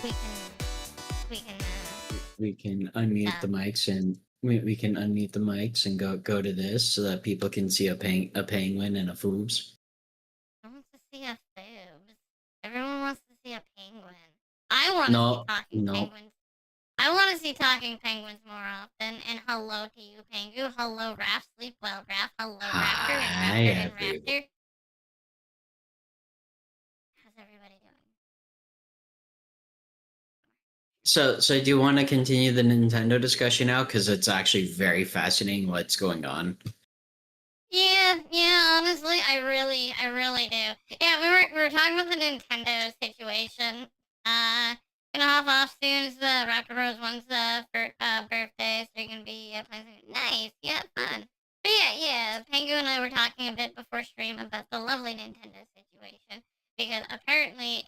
we can We can unmute the mics and we can unmute the mics and go to this so that people can see a penguin and a foobs. I want to see a foobs. Everyone wants to see a penguin. I want to see talking penguins. I want to see talking penguins more often. And hello to you, Pengu. Hello, Raph. Sleep well, Raph. Hello, Raptor and Raptor. How's everybody doing? So do you want to continue the Nintendo discussion now? Because it's actually very fascinating what's going on. Yeah, honestly, I really do. Yeah, we were talking about the Nintendo situation. Gonna hop off soon. It's Raptor Rose one's birthday, so you're gonna be playing something nice. Yeah, fun. But yeah, Pengu and I were talking a bit before stream about the lovely Nintendo situation, because apparently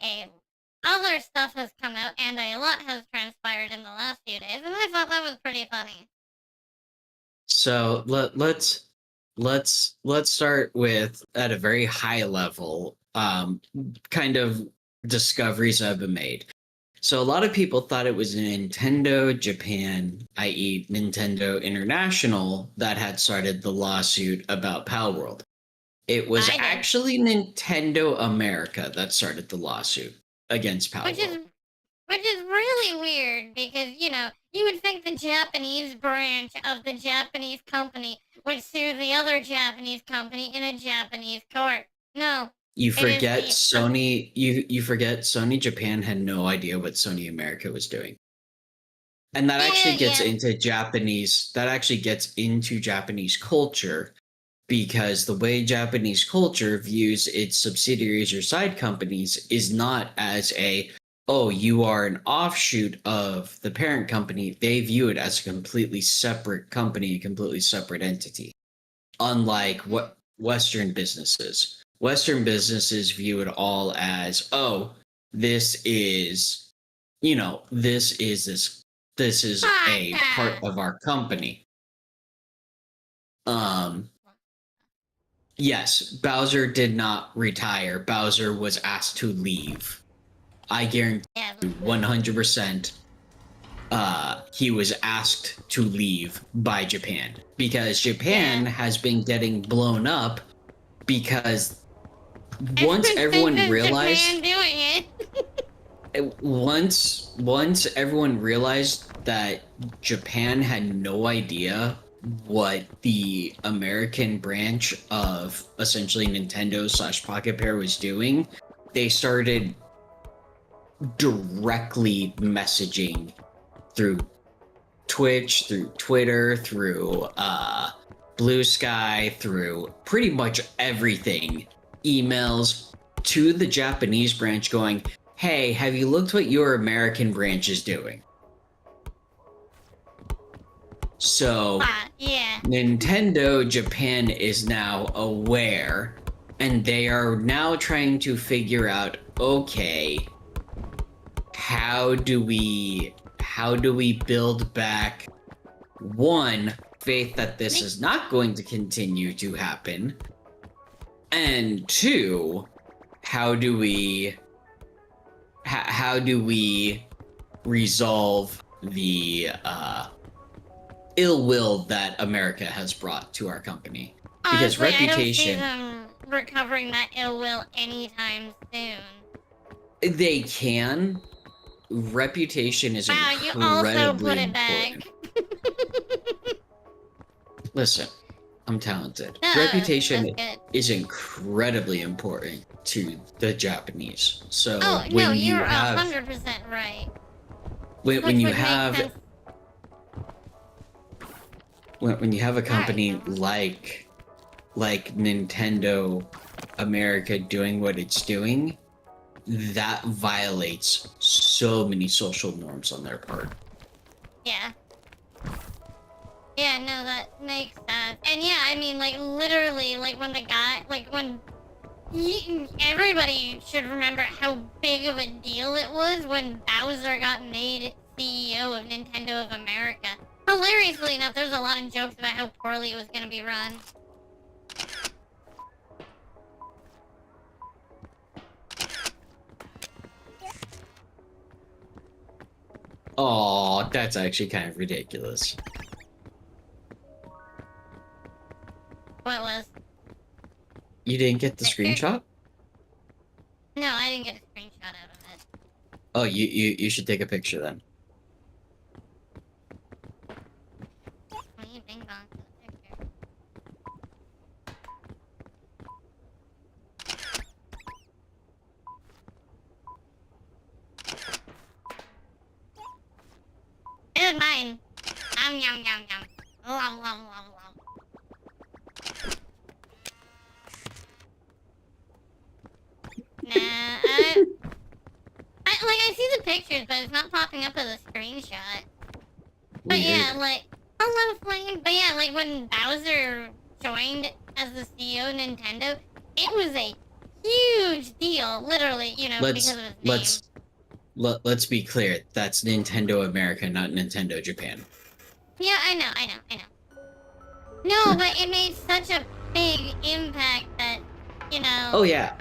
other stuff has come out and a lot has transpired in the last few days, and I thought that was pretty funny. So let's start with at a very high level, kind of discoveries that have been made. So a lot of people thought it was Nintendo Japan, i.e. Nintendo International, that had started the lawsuit about Palworld. It was actually Nintendo America that started the lawsuit against Palworld. Which is really weird because, you would think the Japanese branch of the Japanese company would sue the other Japanese company in a Japanese court. No. You forget Sony. You forget Sony Japan had no idea what Sony America was doing, and that actually gets into Japanese. That actually gets into Japanese culture, because the way Japanese culture views its subsidiaries or side companies is not as you are an offshoot of the parent company. They view it as a completely separate company, a completely separate entity. Unlike what Western businesses. Western businesses view it all as, this is a part of our company. Yes, Bowser did not retire. Bowser was asked to leave. I guarantee you 100%. He was asked to leave by Japan, because Japan has been getting blown up because once everyone realized once everyone realized that Japan had no idea what the American branch of essentially Nintendo / Pocket Pair was doing, they started directly messaging through Twitch, through Twitter, through Blue Sky, through pretty much everything, emails to the Japanese branch going, hey, have you looked what your American branch is doing? So Nintendo Japan is now aware, and they are now trying to figure out, okay, how do we build back, one, faith that this is not going to continue to happen, and two, how do we resolve the ill will that America has brought to our company? Because reputation, I don't see them recovering that ill will anytime soon. They can. Reputation is incredibly you also put it back. Listen, I'm talented. Reputation is incredibly important to the Japanese. So you're 100% right. When you have a company like Nintendo America doing what it's doing, that violates so many social norms on their part. Yeah. Yeah, no, that makes sense. And yeah, I mean, literally, when the guy, everybody should remember how big of a deal it was when Bowser got made CEO of Nintendo of America. Hilariously enough, there's a lot of jokes about how poorly it was going to be run. Oh, that's actually kind of ridiculous. What was? You didn't get the Picture? screenshot? No, I didn't get a screenshot out of it. Oh, you should take a picture then. When you bing bong to the picture. It was mine. Yum yum yum yum. Lum lum lum lum. Nah, I see the pictures, but it's not popping up as a screenshot. But yeah, Weird. like, hello Flame. But yeah, like when Bowser joined as the CEO of Nintendo, it was a huge deal, literally, you know, because of his name. Let's be clear. That's Nintendo America, not Nintendo Japan. Yeah, I know. No, but it made such a big impact that, you know. Oh yeah.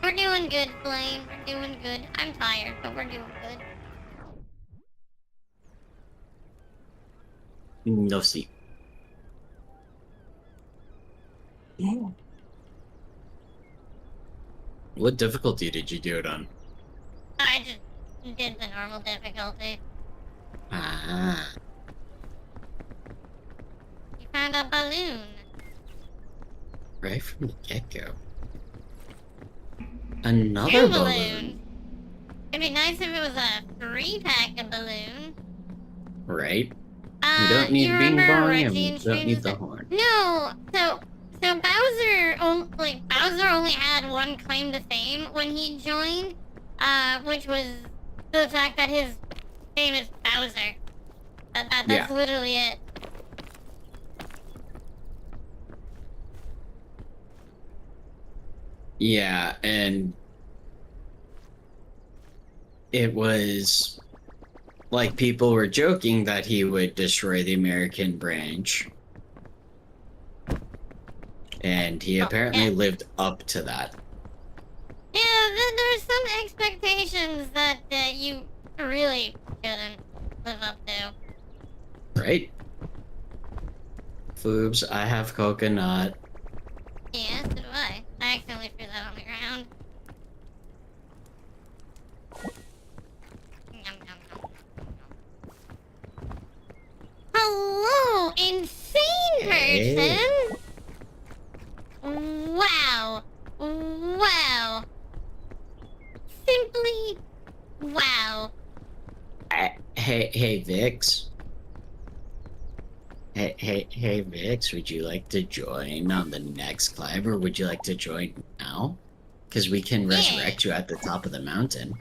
We're doing good, Flame. We're doing good. I'm tired, but we're doing good. No see. What difficulty did you do it on? I just did the normal difficulty. Ah. You found a balloon. Right from the get-go. Another Two balloon. It'd be nice if it was a 3-pack of balloon. Right? You don't need you bing remember bong Reggie and you and don't need Streams? the horn. No, so Bowser only had one claim to fame when he joined, which was the fact that his name is Bowser. That's Yeah. literally it. Yeah, and it was like people were joking that he would destroy the American branch. And he apparently lived up to that. Yeah, there's some expectations that you really shouldn't live up to. Right? Foobs, I have coconut. Yeah, so do I. I accidentally threw that on the ground. Yum, yum, yum. Hello, insane person! Wow. Wow. Simply wow. Hey, Vix. Hey, Vix, would you like to join on the next climb, or would you like to join now? Because we can resurrect you at the top of the mountain.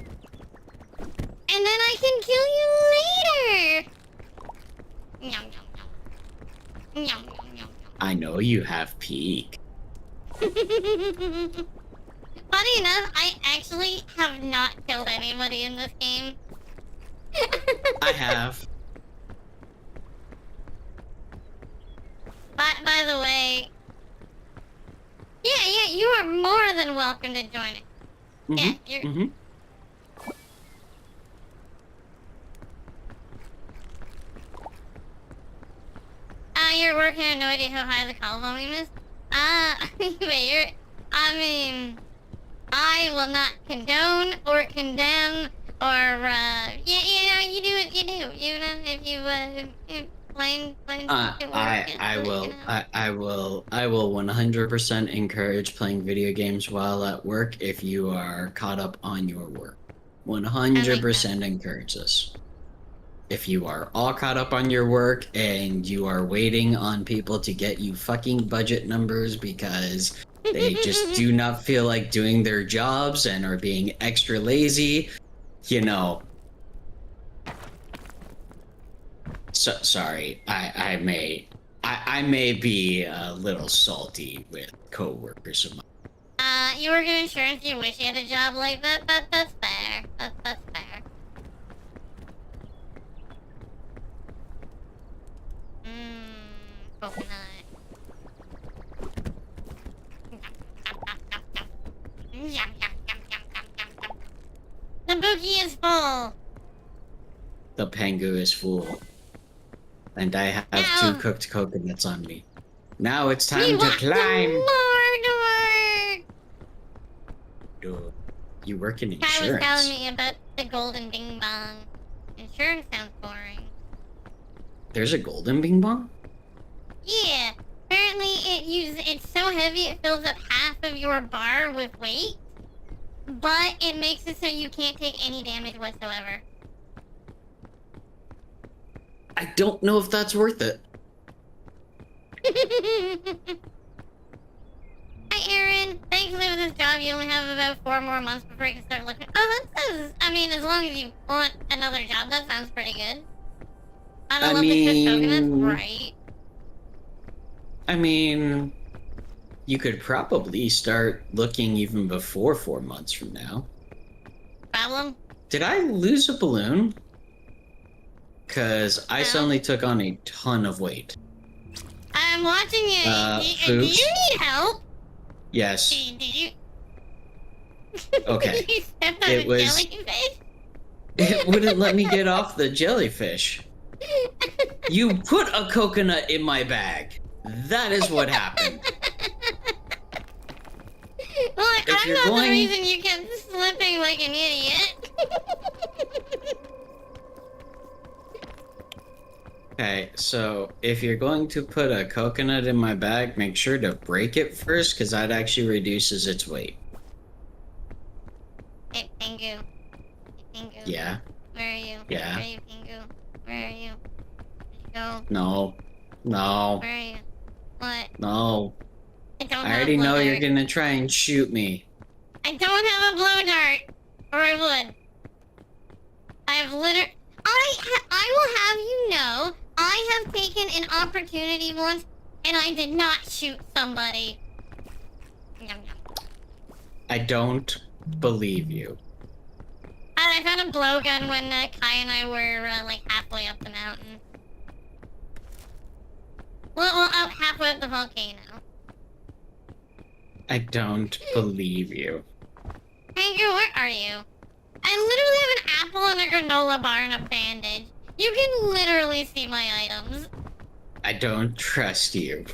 And then I can kill you later! Yum, yum, yum. Yum, yum, yum, yum. I know you have peak. Funny enough, I actually have not killed anybody in this game. I have. By the way, yeah, you are more than welcome to join it. Yeah, you're. You're working at no idea how high the call volume is. Wait, I will not condone or condemn or, yeah, you do what you do. You know, if you, plain I will 100% encourage playing video games while at work if you are caught up on your work. 100% encourage this. If you are all caught up on your work and you are waiting on people to get you fucking budget numbers because they just do not feel like doing their jobs and are being extra lazy, you know. So sorry, I may be a little salty with coworkers of mine. You work in insurance, you wish you had a job like that? That's fair. That's fair. Coconut. The Pambuki is full. The Pangu is full. And I have Now, 2 cooked coconuts on me. Now it's we time to want climb! some more to work. Dude, you work in Kai was telling insurance. me about the golden bing bong. Insurance sounds boring. There's a golden bing bong? Yeah, apparently it's so heavy it fills up half of your bar with weight, but it makes it so you can't take any damage whatsoever. I don't know if that's worth it. Hi, Aaron. Thankfully, with this job, you only have about 4 more months before you can start looking. Oh, that sounds. I mean, as long as you want another job, that sounds pretty good. I love the cooked coconuts, right? I mean, you could probably start looking even before 4 months from now. Problem? Did I lose a balloon? Because I No. suddenly took on a ton of weight. I'm watching it. Do you need help? Yes. Did you? Okay. You stepped on It a was- jellyfish? It wouldn't let me get off the jellyfish. You put a coconut in my bag. That is what happened. Look, If I'm you're not going- the reason you kept slipping like an idiot. Okay, so if you're going to put a coconut in my bag, make sure to break it first, because that actually reduces its weight. Hey, Pingu. Hey, Pingu. Yeah. Where are you? Yeah. Where are you, Pingu? Where are you? Did you go? No. No. Where are you? What? No. I don't I have already a blow know you're dart. gonna try and shoot me. I don't have a blow dart. Or I would. I have I will have you know, I have taken an opportunity once, and I did not shoot somebody. Yum, yum. I don't believe you. I found a blowgun when Kai and I were like halfway up the mountain. Well, up halfway up the volcano. I don't believe you. Andrew, where are you? I literally have an apple and a granola bar and a bandage. You can literally see my items. I don't trust you.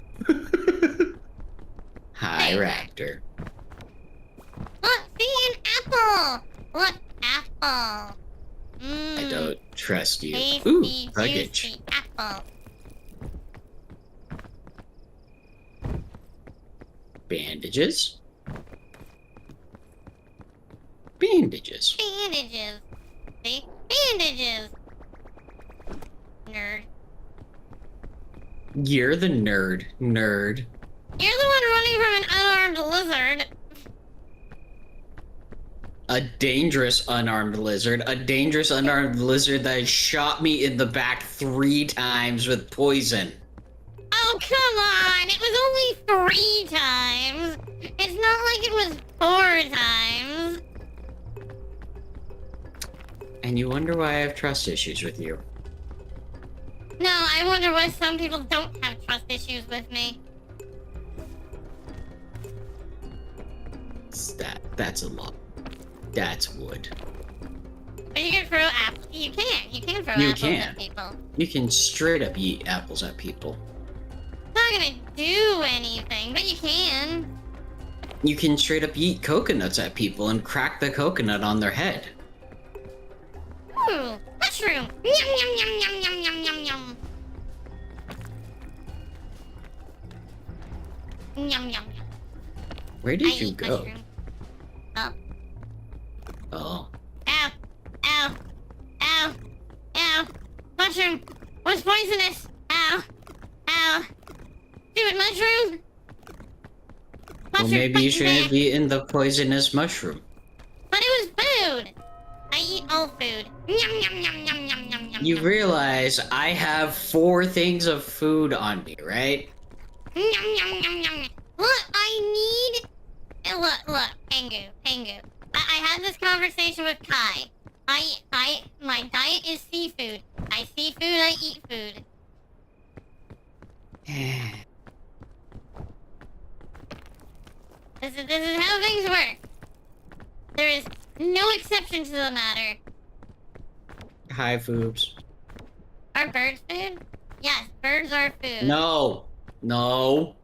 Hi, Raptor. Look, see an apple. Look, apple. I don't trust you. Tasty, Ooh, juicy luggage. apple. Bandages? Bandages. Bandages. See? Bandages. Nerd. You're the nerd. Nerd. You're the one running from an unarmed lizard. A dangerous unarmed lizard. A dangerous unarmed lizard that shot me in the back 3 times with poison. Oh, come on! It was only 3 times! It's not like it was 4 times! And you wonder why I have trust issues with you. No, I wonder why some people don't have trust issues with me. That's a lot. That's wood. But you can throw apples. You can throw You apples can. at people. You can straight up eat apples at people. It's not gonna do anything, but you can. You can straight up eat coconuts at people and crack the coconut on their head. Ooh, mushroom! Yum yum yum yum yum yum yum yum. Yum yum yum. Where I did you eat go? mushroom. Oh. Oh. Ow! Ow! Ow! Ow! Mushroom! What's poisonous? Ow! Ow! Stupid mushroom! Well, maybe you shouldn't have eaten the poisonous mushroom. But it was food! I eat all food. Yum yum yum yum yum yum yum. You yum. realize I have 4 things of food on me, right? Yum yum yum yum. Look, I need. Look, Pengu. I had this conversation with Kai. My diet is seafood. I see food, I eat food. This is how things work. There is No exception to the matter. Hi, Foobs. Are birds food? Yes, birds are food. No. No.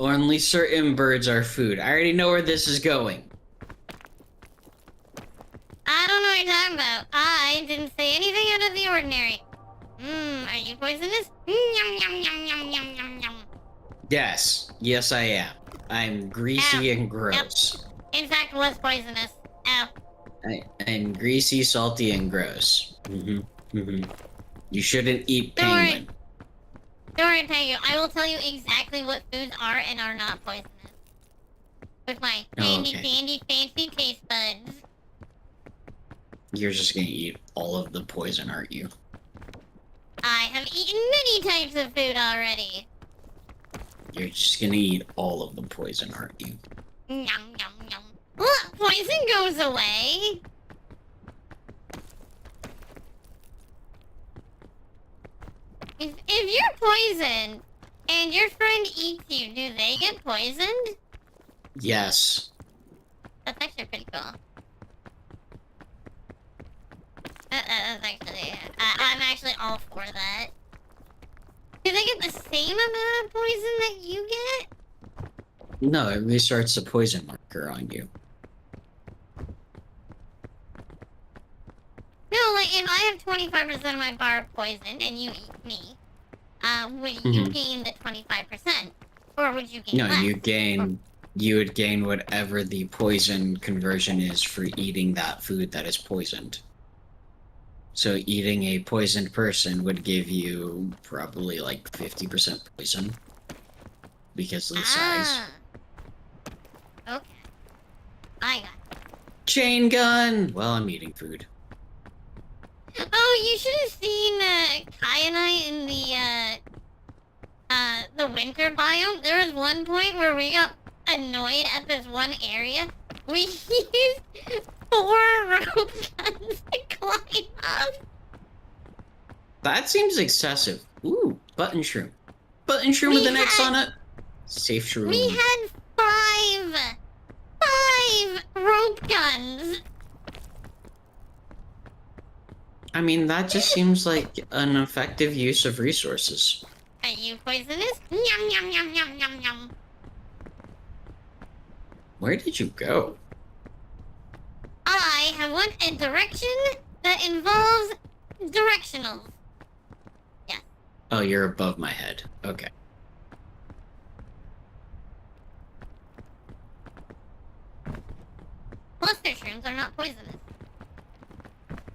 Only certain birds are food. I already know where this is going. I don't know what you're talking about. I didn't say anything out of the ordinary. Are you poisonous? Yum, yum, yum, yum, yum, yum, yum. Yes. Yes, I am. I'm greasy and gross. Yep. In fact, was poisonous. Ow. I'm greasy, salty, and gross. You shouldn't eat Don't worry. penguin. Don't worry, Tango. I will tell you exactly what foods are and are not poisonous. With my handy dandy fancy taste buds. You're just gonna eat all of the poison, aren't you? I have eaten many types of food already. You're just gonna eat all of the poison, aren't you? Yum, yum, yum. Look, poison goes away. If you're poisoned and your friend eats you, do they get poisoned? Yes. That's actually pretty cool. That's actually... I'm actually all for that. Do they get the same amount of poison that you get? No, it restarts the poison marker on you. No, like, if I have 25% of my bar poisoned and you eat me, would you gain the 25%? Or would you gain less? No, you would gain whatever the poison conversion is for eating that food that is poisoned. So eating a poisoned person would give you probably like 50% poison. Because of the size. Okay. I got it. Chain gun! Well, I'm eating food. Oh, you should have seen Kai and I in the winter biome. There was one point where we got annoyed at this one area. We used 4 rope guns to climb up. That seems excessive. Ooh, button shroom. Button shroom with an X on it. Safe shroom. We had 5 rope guns. I mean, that just seems like an effective use of resources. Are you poisonous? Yum, yum, yum, yum, yum, yum. Where did you go? I have won a direction that involves directionals. Yes. Oh, you're above my head. Okay. Cluster shrooms are not poisonous.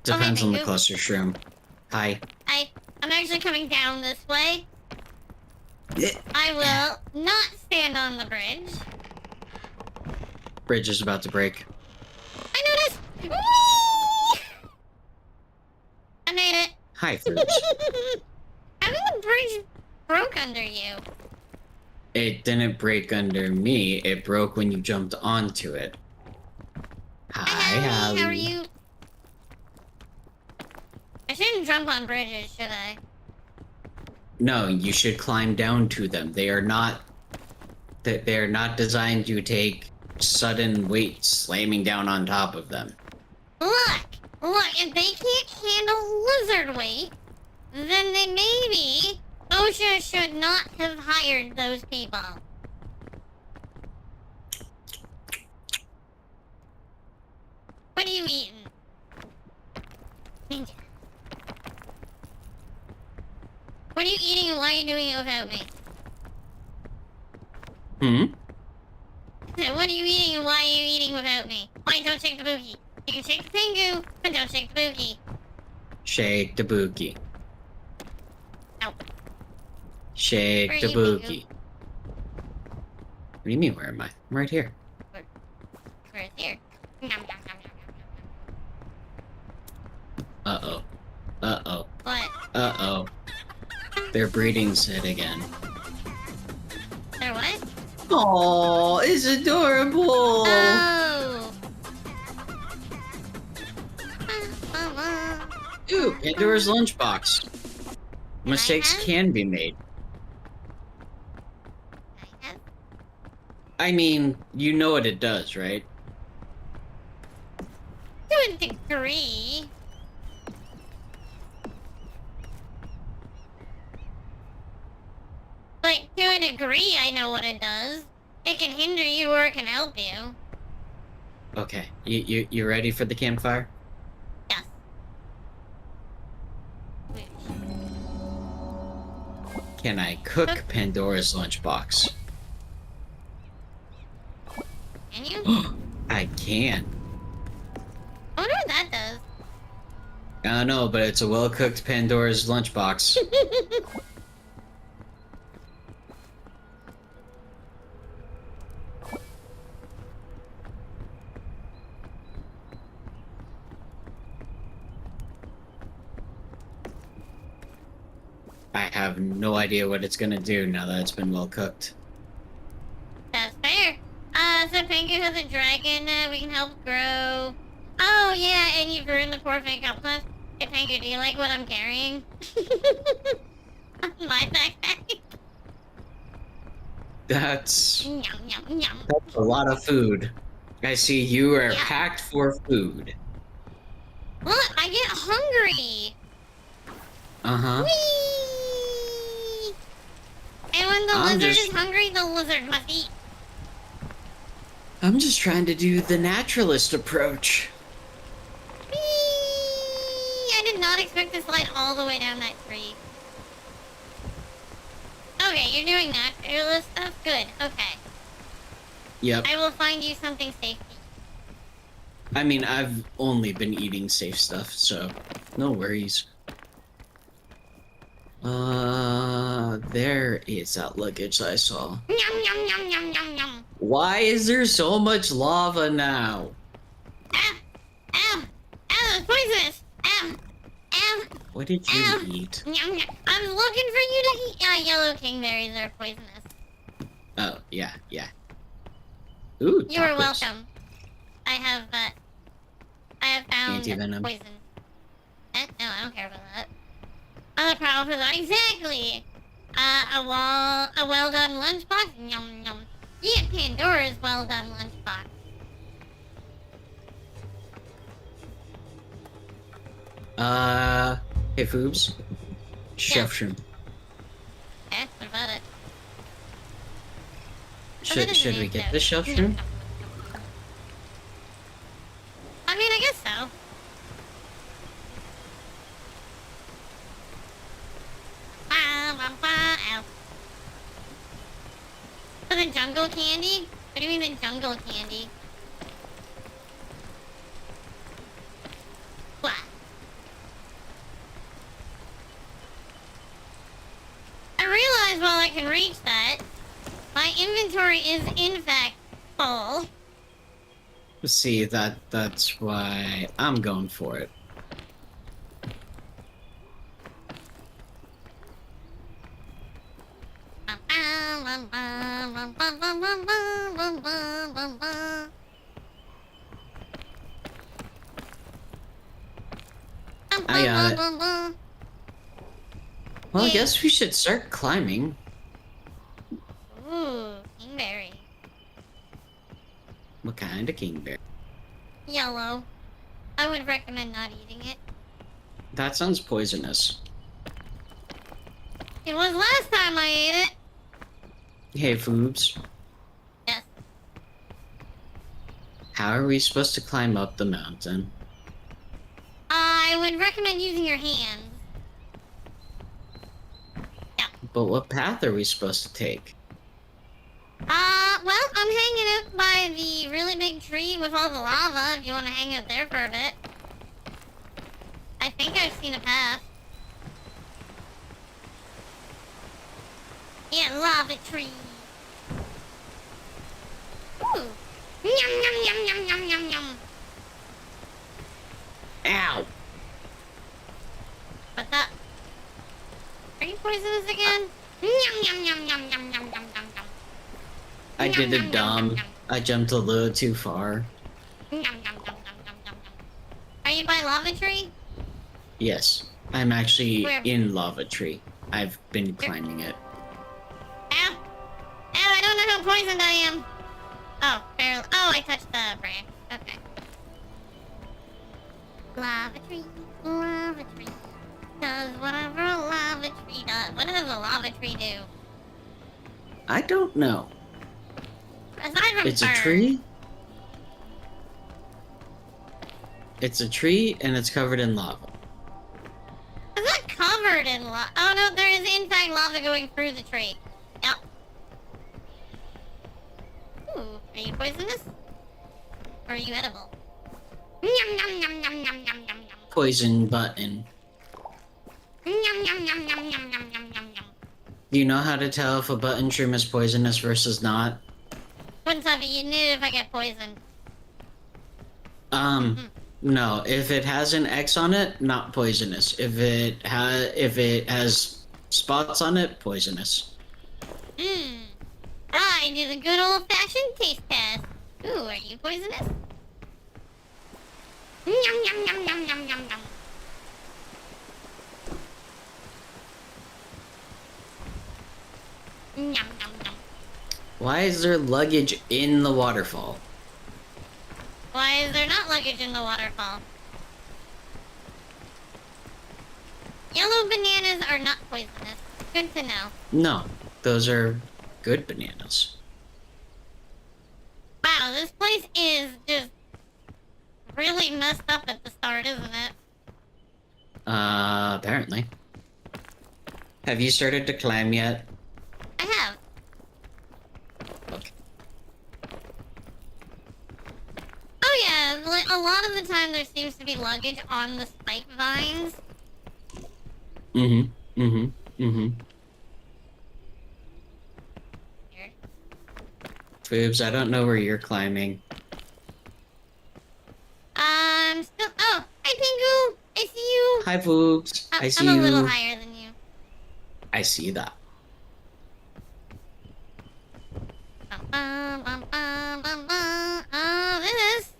Depends on the cluster shroom. Hi. I'm actually coming down this way. I will not stand on the bridge. Bridge is about to break. I noticed! Whee! I made it. Hi, Fruits. How did the bridge broke under you? It didn't break under me. It broke when you jumped onto it. Hi, Hallie. How are you? I shouldn't jump on bridges, should I? No, you should climb down to them. They are not designed to take sudden weight slamming down on top of them. Look, if they can't handle lizard weight, then they maybe OSHA should not have hired those people. What are you eating? Ninja. What are you eating and why are you doing it without me? What are you eating and why are you eating without me? Why don't shake the boogie? You can shake the pingu, but don't shake the boogie. Shake the boogie. Ow. Shake the boogie. What do you mean, where am I? I'm right here. Where's here? Nom, nom, nom, nom, nom, nom. Uh-oh. Uh-oh. What? Uh-oh. They're breeding Sid again. They're what? Oh, it's adorable! Oh! Ooh, Pandora's lunchbox. Mistakes can be made. I mean, you know what it does, right? degree. Like, to a degree, I know what it does. It can hinder you or it can help you. Okay, you ready for the campfire? Yes. Can I cook Pandora's lunchbox? Can you? I can. I wonder what that does. I don't know, but it's a well-cooked Pandora's lunchbox. I have no idea what it's gonna do now that it's been well cooked. That's fair. So Pengu has a dragon we can help grow. Oh, yeah, and you've ruined the poor fake uplift. Hey, Pengu, do you like what I'm carrying? My backpack. That's Yum, yum, yum. a lot of food. I see you are Yeah. packed for food. Look, I get hungry. Uh-huh. Whee! And when the lizard is hungry, the lizard must eat. I'm just trying to do the naturalist approach. Whee! I did not expect to slide all the way down that tree. Okay, you're doing naturalist stuff? Good, okay. Yep. I will find you something safe. I mean, I've only been eating safe stuff, so no worries. There is that luggage I saw. Yum, yum, yum, yum, yum, yum. Why is there so much lava now? Ow! Ow! Ow, it's poisonous! Ow! Ow! What did you Ow. eat? Yum, yum. I'm looking for you to eat. Yellow kingberries are poisonous. Oh, yeah. Ooh, You are tacos. welcome. I have found Anti-venom. poison. No, I don't care about that. Other problem for that, exactly. A well done lunchbox. Yum yum. Yeah, Pandora's well done lunchbox. Hey, Foobs. Chef shrimp. What about it? Should we get the chef shrimp? I mean, I guess so. Ow. For the jungle candy? What do you mean the jungle candy? What? I realize while I can reach that, my inventory is in fact full. See, that's why I'm going for it. I got it. Well, I guess we should start climbing. Ooh, kingberry. What kind of kingberry? Yellow. I would recommend not eating it. That sounds poisonous. It was last time I ate it. Hey, Foobs. Yes. How are we supposed to climb up the mountain? I would recommend using your hands. Yeah. But what path are we supposed to take? Well, I'm hanging out by the really big tree with all the lava if you want to hang out there for a bit. I think I've seen a path. Yeah, lava tree. Ooh. Yum, yum, yum, yum, yum, yum, yum. Ow! What's up? Are you poisonous again? Yum, yum, yum, yum, yum, yum, yum, yum, yum. I did it dumb. I jumped a little too far. Yum, yum, yum, yum, yum, yum, yum. Are you by lava tree? Yes, I'm actually Where? in Lava Tree. I've been climbing it. Ow! Ow, I don't know how poisoned I am. Oh, barely. Oh, I touched the branch. Okay. Lava tree, lava tree. Does whatever a lava tree does. What does a lava tree do? I don't know. Aside from It's a burn. tree. It's a tree and it's covered in lava. It's not covered in lava. Oh no, there is in fact lava going through the tree. Yep. Ooh, are you poisonous? Or are you edible? Yum yum yum yum yum yum yum yum. Poison button. Yum yum yum yum yum yum yum yum yum. Do you know how to tell if a button shroom is poisonous versus not? Wouldn't tell me you knew if I get poisoned. No. If it has an X on it, not poisonous. If it has spots on it, poisonous. I do the good old-fashioned taste test. Ooh, are you poisonous? Yum yum yum yum yum yum yum. Yum yum yum. Why is there luggage in the waterfall? Why is there not luggage in the waterfall? Yellow bananas are not poisonous. Good to know. No, those are good bananas. Wow, this place is just really messed up at the start, isn't it? Apparently. Have you started to climb yet? I have. Okay. Oh yeah, like, a lot of the time there seems to be luggage on the spike vines. Mm-hmm. Here. Boobs, I don't know where you're climbing. Still. Oh, hi Pingu! I see you! Hi, Boobs. I see you. I'm a little higher than you. I see that. This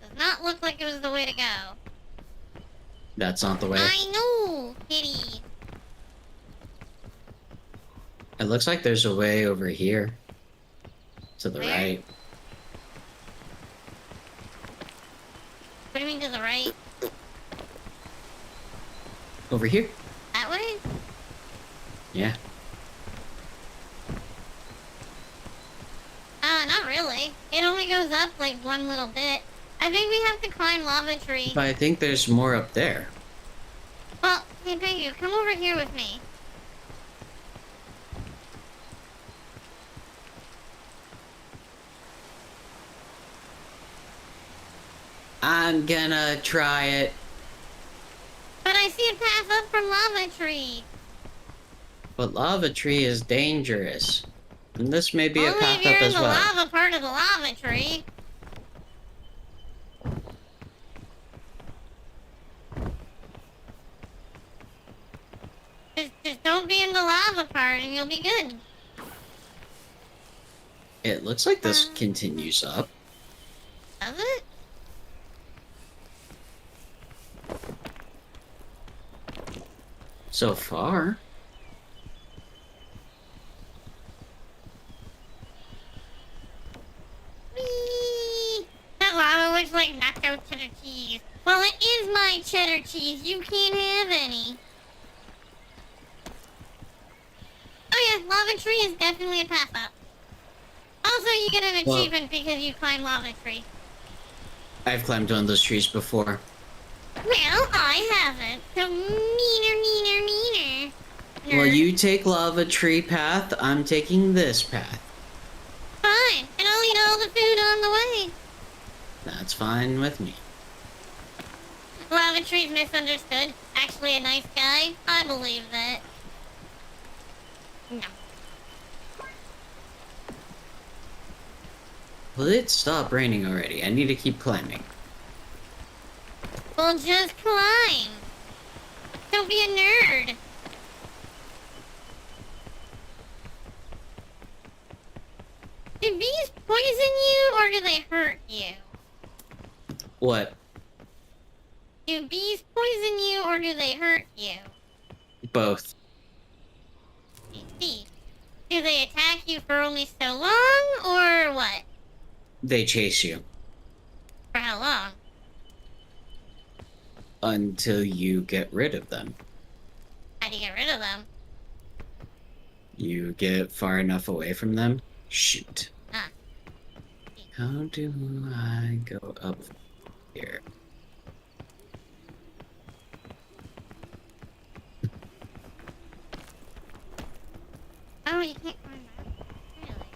does not look like it was the way to go. That's not the way. I know, kitty. It looks like there's a way over here. To the Where? right. What do you mean to the right? Over here? That way? Yeah. Not really. It only goes up like one little bit. I think we have to climb lava tree. But I think there's more up there. Well, hey Pingu, come over here with me. I'm gonna try it. But I see a path up from lava tree. But lava tree is dangerous. And this may be a Only path if you're up in as the well. lava part of the lava tree. Just don't be in the lava part and you'll be good. It looks like this continues up. Does it? So far. Whee! That lava looks like nacho cheddar cheese. Well, it is my cheddar cheese. You can't have any. Oh yeah, lava tree is definitely a path up. Also, you get an Well- achievement because you climb lava tree. I've climbed one of those trees before. Well, I haven't. So meaner. Well, you take lava tree path, I'm taking this path. Fine, and I'll eat all the food on the way. That's fine with me. Lava tree's misunderstood. Actually a nice guy. I believe that. No. Will it stop raining already? I need to keep climbing. Well, just climb. Don't be a nerd. Do bees poison you or do they hurt you? What? Do bees poison you or do they hurt you? Both. I see. Do they attack you for only so long or what? They chase you. For how long? until you get rid of them. How do you get rid of them? You get far enough away from them. Shoot. Ah. How do I go up here? Oh, you can't climb that. Really?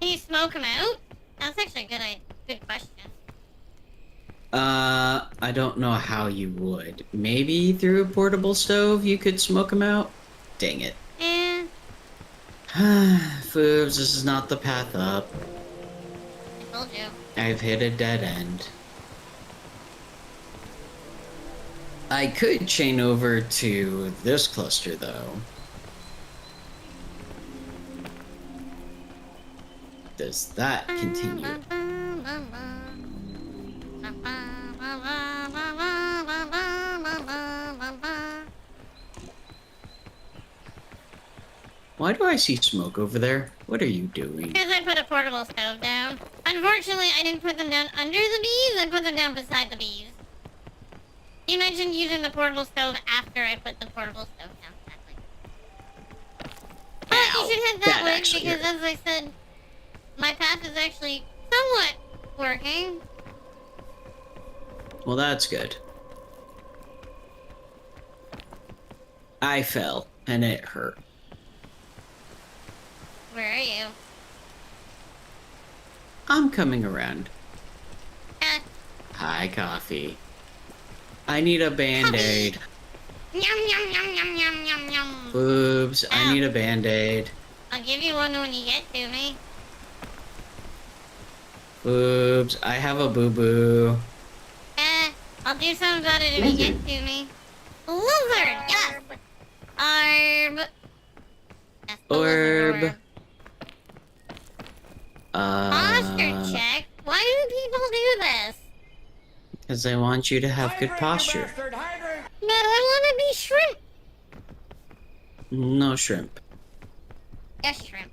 Can you smoke them out? That's actually a good question. I don't know how you would. Maybe through a portable stove you could smoke them out? Dang it. Eh, Foobs, this is not the path up. I told you. I've hit a dead end. I could chain over to this cluster, though. Does that continue? Why do I see smoke over there? What are you doing? Because I put a portable stove down. Unfortunately, I didn't put them down under the bees, I put them down beside the bees. You mentioned using the portable stove after I put the portable stove down. Exactly. But you should head that way because, as I said, my path is actually somewhat working. Well, that's good. I fell, and it hurt. Where are you? I'm coming around. Hi, coffee. I need a band-aid. Yum, yum, yum, yum, yum, yum, yum. Boobs, I need a band-aid. I'll give you one when you get to me. Boobs, I have a boo-boo. I'll do something about it if you get to me. Lizard! Yes! Arb! Yes, the lizard orb. Posture check? Why do people do this? Because I want you to have good posture. But I want to be shrimp. No shrimp. Yes, shrimp.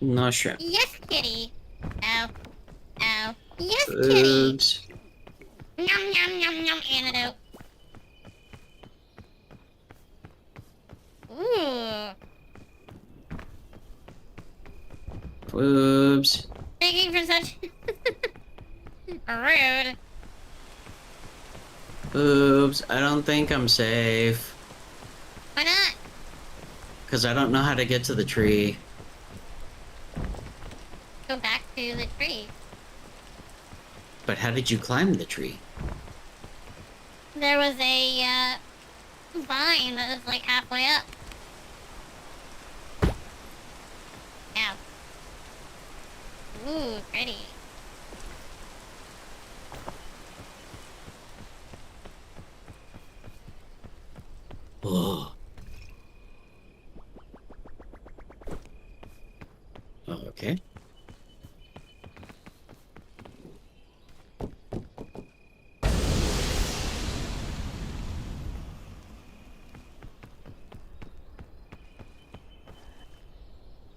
No shrimp. Yes, kitty. Ow. Ow. Yes, Boobs. kitty. Yum, yum, yum, yum. Antidote. Ooh. Boobs. Thank you for such rude. Boobs, I don't think I'm safe. Why not? Because I don't know how to get to the tree. Go back to the tree. But how did you climb the tree? There was a vine that was like halfway up. Ow. Ooh, pretty. Oh. Okay.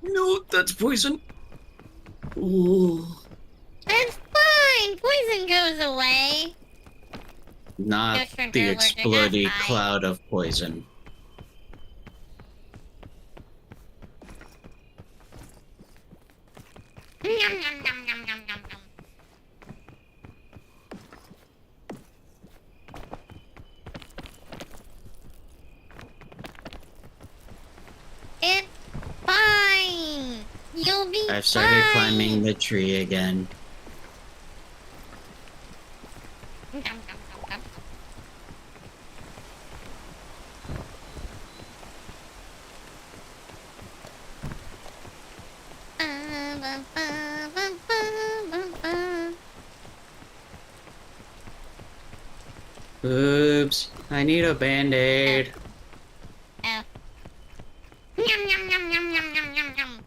No, that's poison. Ooh. It's fine. Poison goes away. Not the exploding cloud of poison. Yum, yum, yum, yum, yum, yum, yum. It's fine. You'll be I've started fine. climbing the tree again. Yum, yum, yum, yum. Oops, I need a band-aid. Yum, yum, yum, yum, yum, yum, yum, yum.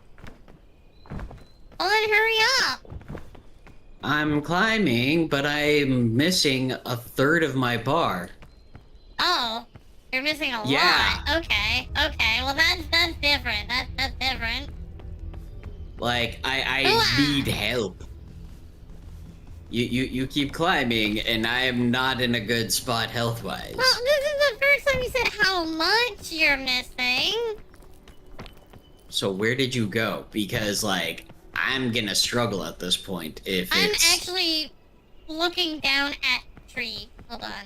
Well, then hurry up. I'm climbing, but I'm missing a third of my bar. Oh, you're missing a Yeah. lot. Okay, okay. Well, that's different. That's different. Like, I Ooh-ah. need help. You keep climbing, and I am not in a good spot health-wise. Well, this is the first time you said how much you're missing. So where did you go? Because, like, I'm gonna struggle at this point if I'm it's... actually looking down at the tree. Hold on.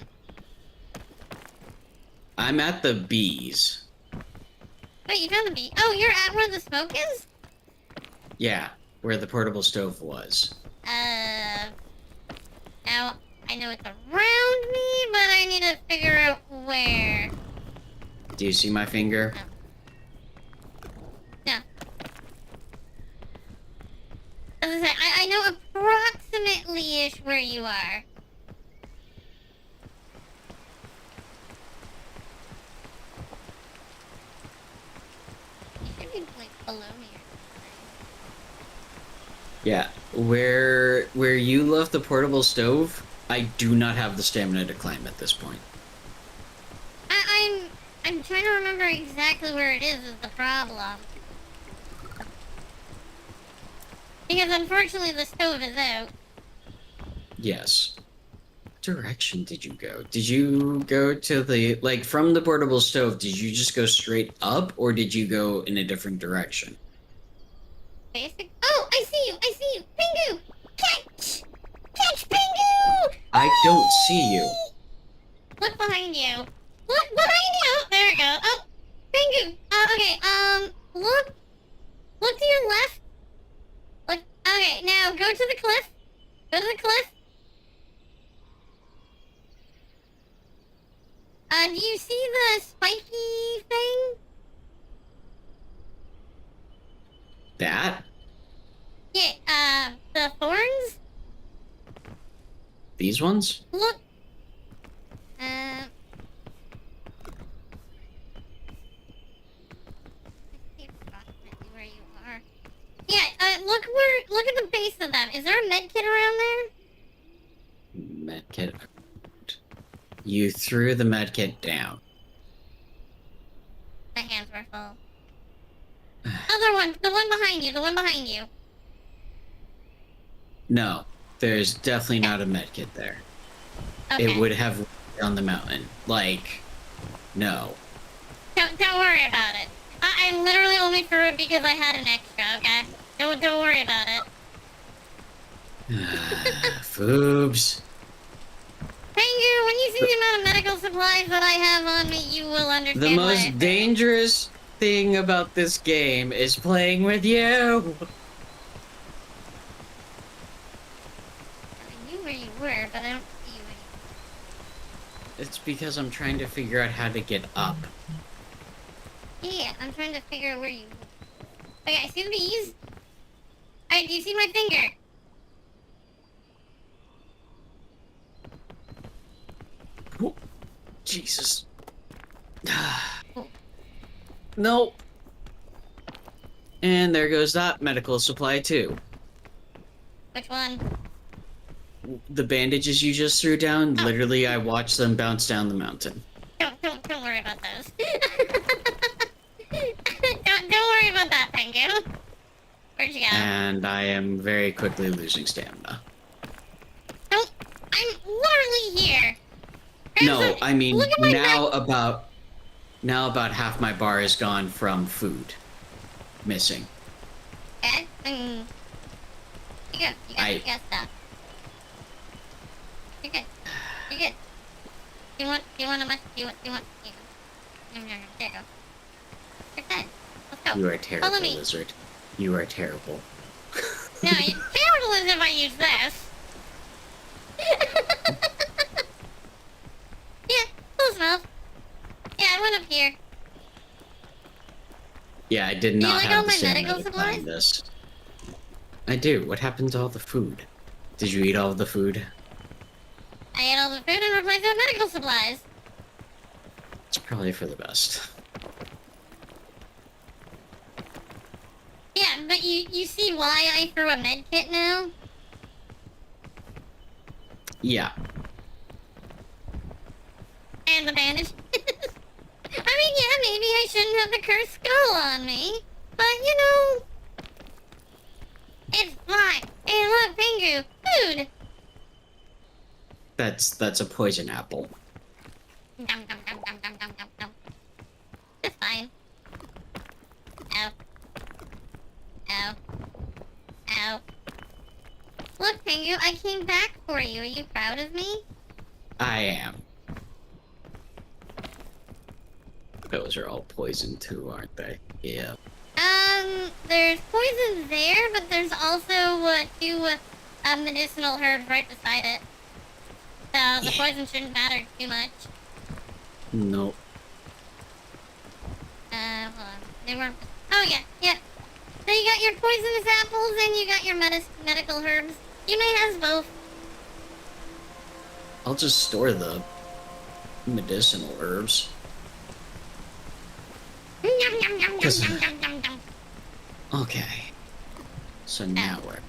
I'm at the bees. Wait, you found the bee? Oh, you're at where the smoke is? Yeah, where the portable stove was. Now, I know it's around me, but I need to figure out where. Do you see my finger? No. As I say, I know approximately-ish where you are. You should be, like, below me or something. Yeah, where you left the portable stove, I do not have the stamina to climb at this point. I'm trying to remember exactly where it is the problem. Because unfortunately the stove is out. Yes. What direction did you go? Did you go to the, like, from the portable stove, did you just go straight up, or did you go in a different direction? Basic. Oh, I see you! I see you! Pingu! Catch! Catch Pingu! I don't see you. Look behind you. Look behind you! Oh, there we go. Oh, Pingu! Okay, look to your left. Look, okay, now go to the cliff. Go to the cliff. Do you see the spiky thing? That? Yeah, the thorns? These ones? Look. Where you are. Yeah, look at the base of them. Is there a med kit around there? Medkit. You threw the medkit down. My hands were full. Other one, the one behind you, the one behind you. No, there's definitely not a medkit there. Okay. It would have on the mountain. Like, no. Don't worry about it. I literally only threw it because I had an extra, okay? Don't worry about it. Foobs. Pingu, when you see the amount of medical supplies that I have on me, you will understand The why I most said it. dangerous thing about this game is playing with you. I knew where you were, but I don't see you anymore. It's because I'm trying to figure out how to get up. Yeah, I'm trying to figure out where you... Okay, I see the bees. Alright, do you see my finger? Oh, Jesus. No. And there goes that medical supply too. Which one? The bandages you just threw down, literally I watched them bounce down the mountain. Don't worry about those. don't worry about that, Pingu. Where'd you go? And I am very quickly losing stamina. Don't... I'm literally here. No, I mean, Look at my now about half my bar is gone from food. Missing. Okay, you got stuff. You're good. You're good. Do you want a much? There you go. You're good. Let's go. You are terrible, Follow me. lizard. You are terrible. No, you're terrible as if I use this. Yeah, close enough. Yeah, I went up here. Yeah, I did you not like all have the my stamina medical to climb supplies? this. I do. What happened to all the food? Did you eat all of the food? I ate all the food and replaced it with medical supplies. It's probably for the best. Yeah, but you see why I threw a med kit now? Yeah. And the bandage. I mean, yeah, maybe I shouldn't have the cursed skull on me. But, you know... It's fine. Hey, look, Pingu. Food. That's a poison apple. Dum, dum, dum, dum, dum, dum, dum, dum. It's fine. Ow. Ow. Ow. Look, Pingu, I came back for you. Are you proud of me? I am. Those are all poison too, aren't they? Yeah. There's poison there, but there's also two medicinal herbs right beside it. So the poison shouldn't matter too much. Nope. Hold on. They weren't. Oh yeah, yeah. So you got your poisonous apples and you got your medical herbs. You may have both. I'll just store the medicinal herbs. Yum, yum, yum, yum, yum, yum, yum, yum. Okay. So now we're...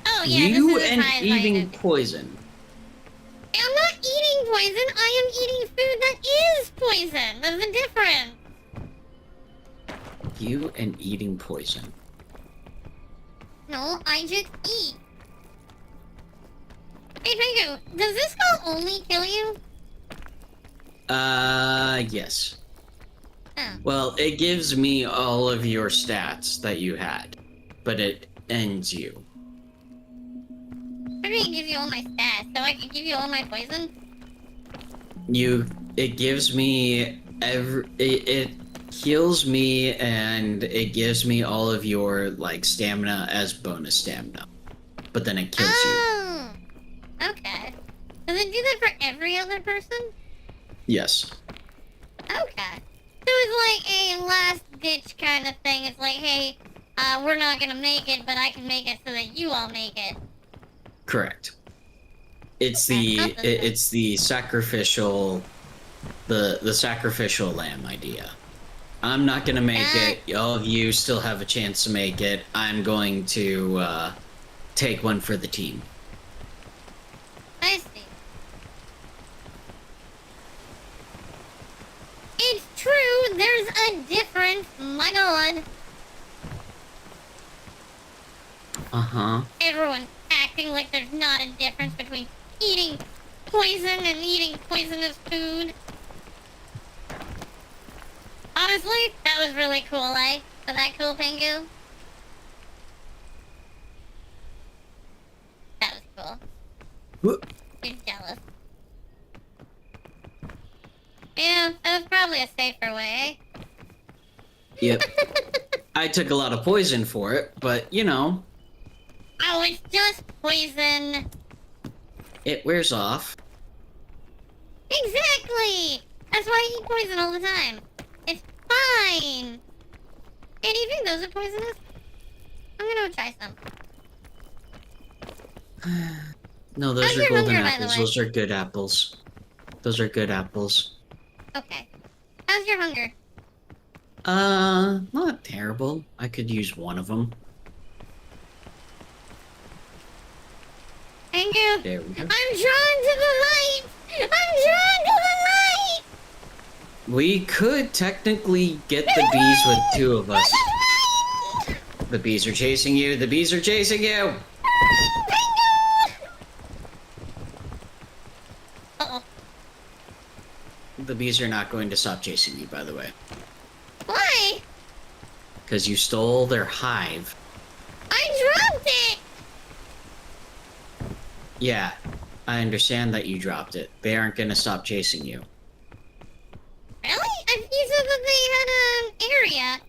Oh yeah, you this is and as eating poison. I'm not eating poison. I am eating food that is poison. There's a difference. You and eating poison. No, I just eat. Hey, Pingu, does this spell only kill you? Yes. Oh. Well, it gives me all of your stats that you had, but it ends you. I mean, it gives you all my stats, so I can give you all my poison? It gives me it heals me, and it gives me all of your, like, stamina as bonus stamina. But then it kills you. Okay. Does it do that for every other person? Yes. Okay. So it's like a last-ditch kind of thing. It's like, hey, we're not gonna make it, but I can make it so that you all make it. Correct. It's the sacrificial the sacrificial lamb idea. I'm not gonna make it. All of you still have a chance to make it. I'm going to take one for the team. I see. It's true, there's a difference, my god. Uh-huh. Everyone's acting like there's not a difference between eating poison and eating poisonous food. Honestly, that was really cool, eh? Was that cool, Pingu? That was cool. What? You're jealous. Yeah, that was probably a safer way. Yep. I took a lot of poison for it, but, you know. Oh, it's just poison. It wears off. Exactly! That's why I eat poison all the time. It's fine. Hey, do you think those are poisonous? I'm gonna try some. No, those How's are your golden hunger, by the apples. way? Those are good apples. Those are good apples. Okay. How's your hunger? Not terrible. I could use one of them. Thank you. There we go. I'm drawn to the light! I'm drawn to the light! We could technically get the bees with two of us. The bees are chasing you. The bees are chasing you. Uh-oh. The bees are not going to stop chasing you, by the way. Why? Because you stole their hive. I dropped it! Yeah, I understand that you dropped it. They aren't going to stop chasing you. Really? You said that they had an area.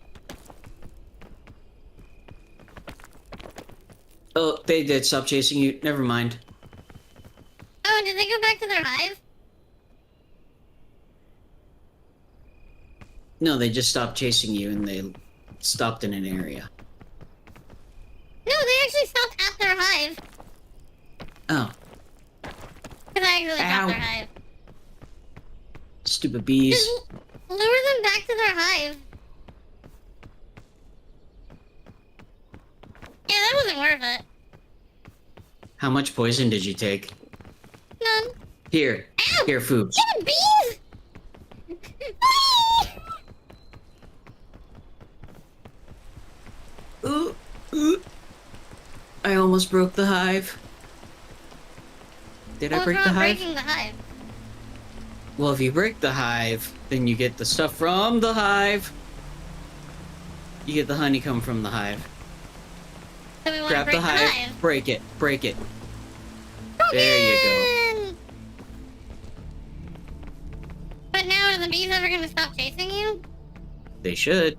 Oh, they did stop chasing you. Never mind. Oh, did they go back to their hive? No, they just stopped chasing you and they stopped in an area. No, they actually stopped at their hive. Oh. Because I actually dropped their hive. Stupid bees. Just lure them back to their hive. Yeah, that wasn't worth it. How much poison did you take? None. Here. Ow! Here, Foobs. Get bees! Ooh, ooh. I almost broke the hive. Did I What's break wrong the with hive? breaking the hive? Well, if you break the hive, then you get the stuff from the hive. You get the honeycomb from the hive. So we want to Grab break the the hive, hive. break it, break it. Broken! There you go. But now are the bees ever gonna stop chasing you? They should.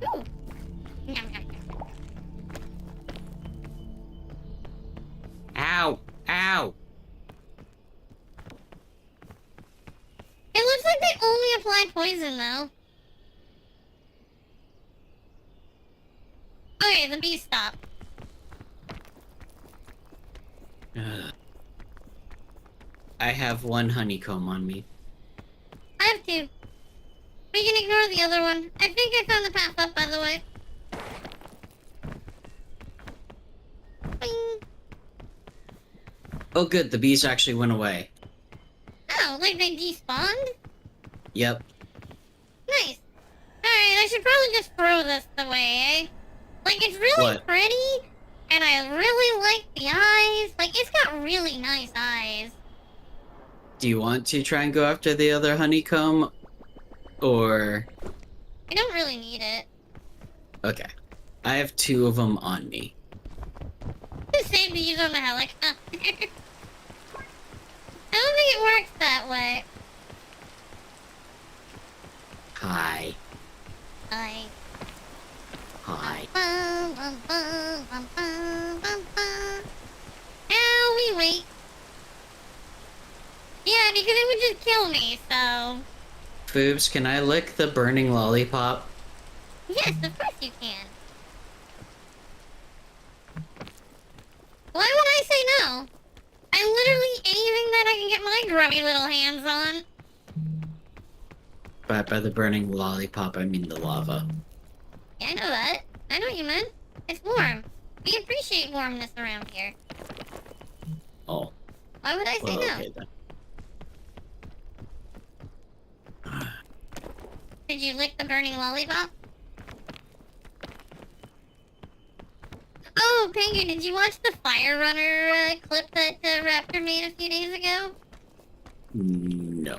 Ooh. Yum, yum, yum. Ow! Ow! It looks like they only apply poison though. Okay, the bees stop. Ugh. I have one honeycomb on me. I have two. We can ignore the other one. I think I found the path up, by the way. Bing. Oh good, the bees actually went away. Oh, like they despawned? Yep. Nice. Alright, I should probably just throw this away, eh? Like, it's really What? pretty, and I really like the eyes. Like, it's got really nice eyes. Do you want to try and go after the other honeycomb? Or... I don't really need it. Okay. I have two of them on me. Just save to use on the helic. I don't think it works that way. Hi. I... Hi. Now we wait. Yeah, because it would just kill me, so... Boobs, can I lick the burning lollipop? Yes, of course you can. Why would I say no? I'm literally anything that I can get my grubby little hands on. By the burning lollipop, I mean the lava. Yeah, I know that. I know what you meant. It's warm. We appreciate warmness around here. Oh. Why would I say Well, no? okay then. Did you lick the burning lollipop? Oh, Penguin, did you watch the Fire Runner clip that Raptor made a few days ago? No.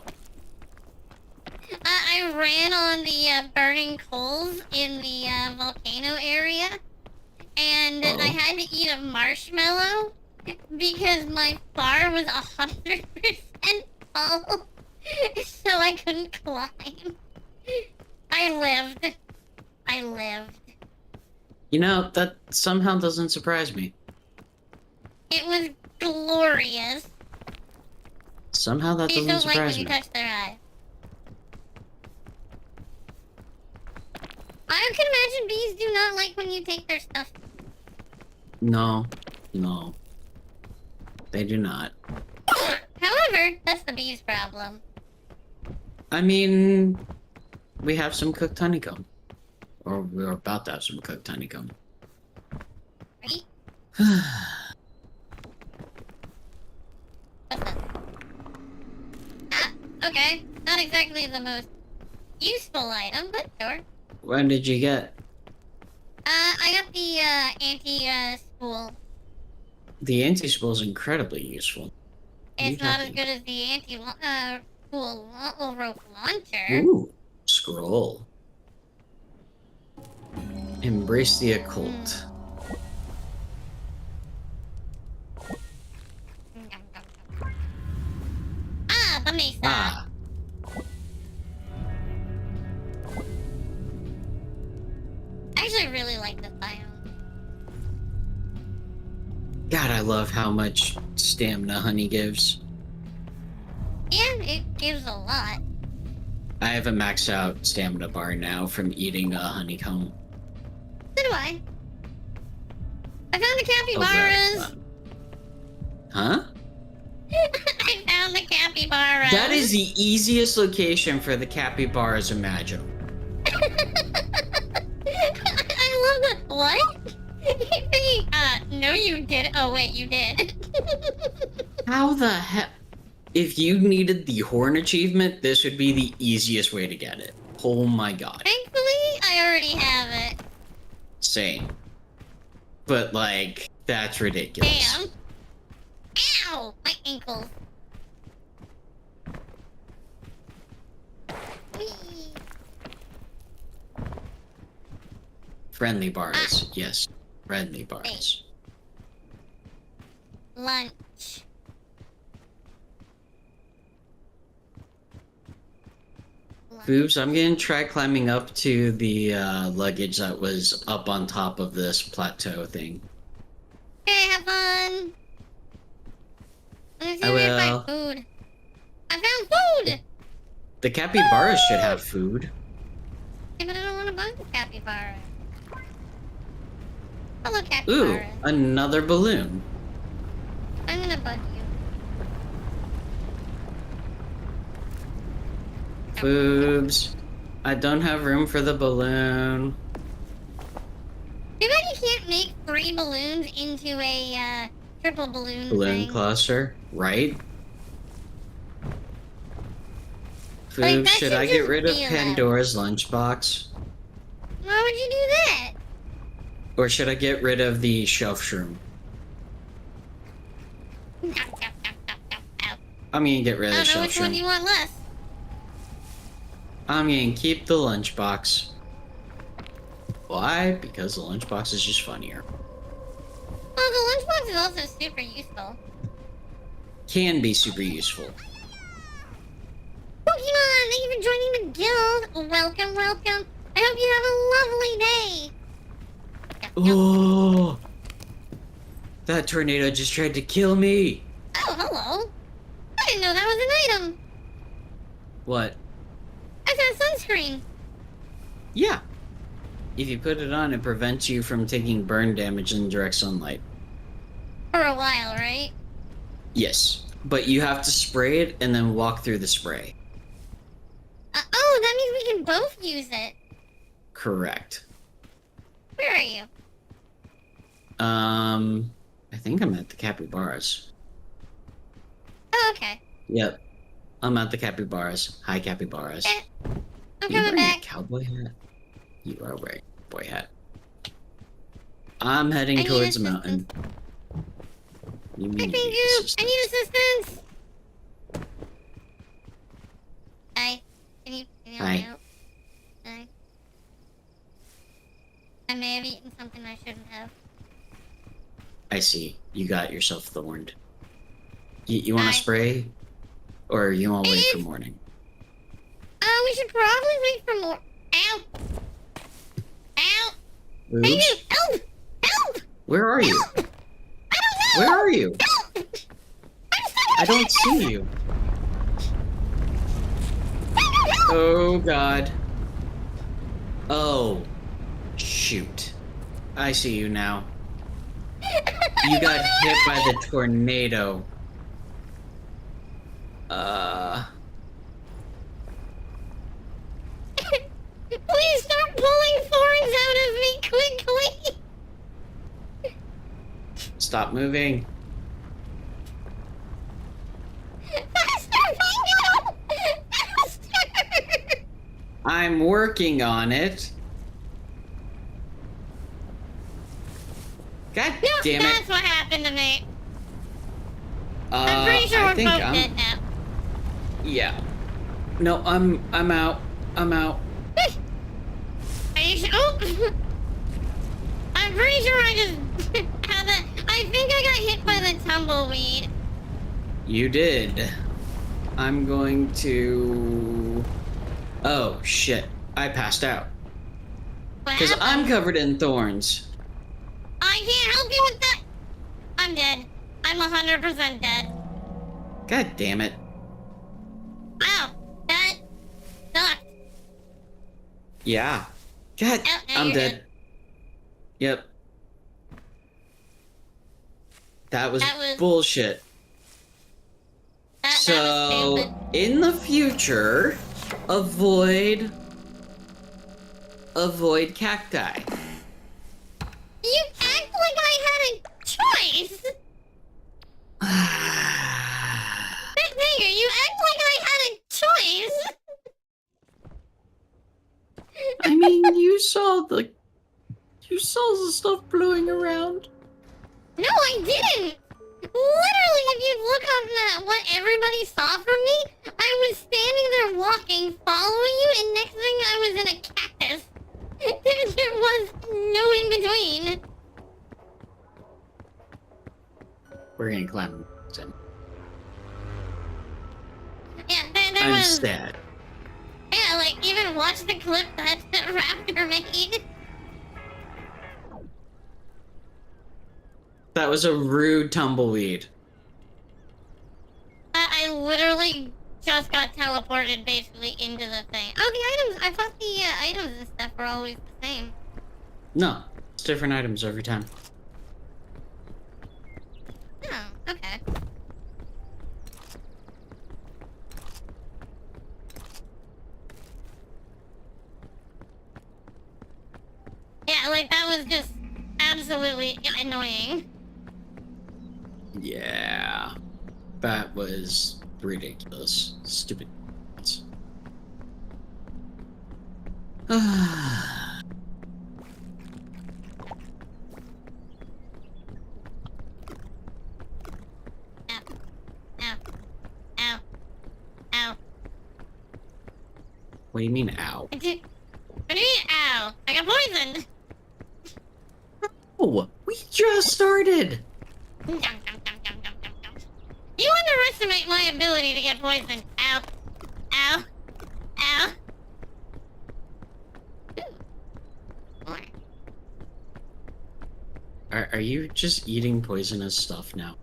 I ran on the burning coals in the volcano area, and I had to eat a marshmallow because my bar was 100% full, so I couldn't climb. I lived. You know, that somehow doesn't surprise me. It was glorious. Somehow that Bees doesn't don't like when surprise you me. touch their eye. I can imagine bees do not like when you take their stuff. No. No. They do not. However, that's the bees' problem. I mean, we have some cooked honeycomb. Or we're about to have some cooked honeycomb. Right? What's that? Ah, okay. Not exactly the most useful item, but sure. When did you get? I got the, anti-spool. The anti-spool is incredibly useful. It's not as good as the anti-spool rope launcher. Ooh, scroll. Embrace the occult. Ah, the mesa. Ah. I actually really like this biome. God, I love how much stamina honey gives. Yeah, it gives a lot. I have a maxed out stamina bar now from eating a honeycomb. So do I. I found the Oh, very capybaras. fun. Huh? I found the capybaras. That is the easiest location for the capybaras imaginable. I love that. What? No, you did. Oh, wait, you did. How the heck? If you needed the horn achievement, this would be the easiest way to get it. Oh my god. Thankfully, I already have it. Same. but like that's ridiculous. Damn. Ow! My ankles. Whee. Friendly bars, yes. Friendly bars. Lunch. Boobs, I'm gonna try climbing up to the luggage that was up on top of this plateau thing. Okay, have fun. Let's see I if I can will. find food. I found food! The capybaras should have food. Yeah, but I don't want to bug the capybara. Hello, capybara. Ooh, another balloon. I'm gonna bug you. Boobs, I don't have room for the balloon. Too bad you can't make 3 balloons into a triple balloon Balloon thing. cluster, right? Like, Boobs, that should should I get just rid of be allowed. Pandora's lunchbox? Why would you do that? Or should I get rid of the shelf shroom? I'm gonna get rid of I the don't know shelf which one shroom. you want less. I'm gonna keep the lunchbox. Why? Because the lunchbox is just funnier. Well, the lunchbox is also super useful. Can be super useful. Pokemon, thank you for joining the guild. Welcome, welcome. I hope you have a lovely day. Oh! That tornado just tried to kill me! Oh, hello. I didn't know that was an item. What? I got sunscreen. Yeah. If you put it on, it prevents you from taking burn damage in direct sunlight. For a while, right? Yes. But you have to spray it and then walk through the spray. Oh, that means we can both use it. Correct. Where are you? I think I'm at the capybaras. Oh, okay. Yep. I'm at the capybaras. Hi, capybaras. I'm Are you coming wearing back. a cowboy hat? You are wearing a cowboy hat. I'm heading I need towards the assistance. mountain. You I mean think you I need assistance. Hi. Can you help me Hi. out? Hi. I may have eaten something I shouldn't have. I see. You got yourself thorned. You want Hi. to spray? Or you want to wait for Please. morning? We should probably wait for more. Ow! Ow! Hey, you! Oops. Help! Help! Where are you? Help! I don't know! Where are you? Help! I'm stuck I on don't the see you. Help! Oh, God. Oh. Shoot. I see you now. You got hit by the tornado. Please stop pulling thorns out of me quickly! Stop moving. Faster, Bingo! Faster! I'm working on it. God No, damn that's it. what happened to me. I'm pretty sure I we're think both I'm. dead now. Yeah. No, I'm out. I'm out. Are you sure? Oh! I'm pretty sure I just had that. I think I got hit by the tumbleweed. You did. I'm going to. Oh shit! I passed out What because I'm happened? covered in thorns. I can't help you with that. I'm dead. I'm 100% dead. God damn it! Wow, that sucked. Yeah. God, Oh, now I'm you're dead. dead. Yep. That was That was- bullshit. That was So, stupid. in the future, avoid cacti. You act like I had a choice. Nigga, you act like I had a choice. I mean, you saw the You saw the stuff blowing around. No, I didn't! Literally, if you look on what everybody saw from me, I was standing there walking, following you, and next thing I was in a cactus. There was no in between. We're gonna climb the mountain. Yeah, there I'm was... sad. Yeah, like, even watch the clip that Raptor made. That was a rude tumbleweed. I literally just got teleported basically into the thing. Oh, the items! I thought the items and stuff were always the same. No, it's different items every time. Oh, okay. Yeah, like, that was just absolutely annoying. Yeah. That was ridiculous. Stupid. Ah. Ow. Ow. Ow. Ow. What do you mean, ow? What do you mean, ow? I got poisoned! Oh, we just started! You underestimate my ability to get poisoned. Ow. Ow. Ow. More. Are you just eating poisonous stuff now?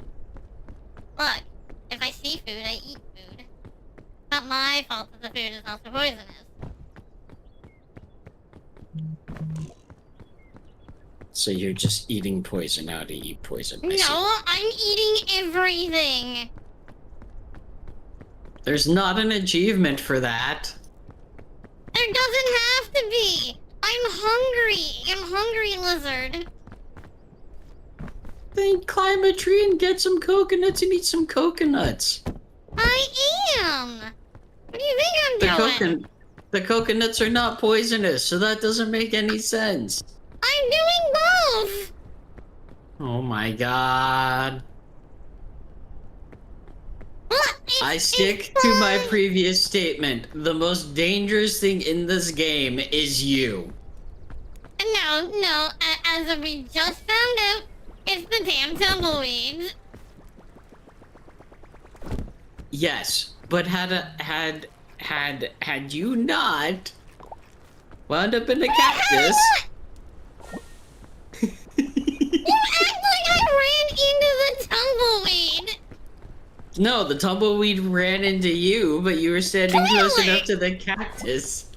Look, if I see food, I eat food. It's not my fault that the food is also poisonous. So you're just eating poison now to eat poison. I see. No, I'm eating everything. There's not an achievement for that. There doesn't have to be. I'm hungry. I'm hungry, lizard. Then climb a tree and get some coconuts and eat some coconuts. I am. What do you think I'm doing? The coconuts are not poisonous, so that doesn't make any sense. I'm doing both. Oh my god. I stick to my previous statement. The most dangerous thing in this game is you. No. As of we just found out, it's the damn tumbleweeds. Yes, but had you not wound up in a cactus. You act like I ran into the tumbleweed. No, the tumbleweed ran into you, but you were standing close enough to the cactus.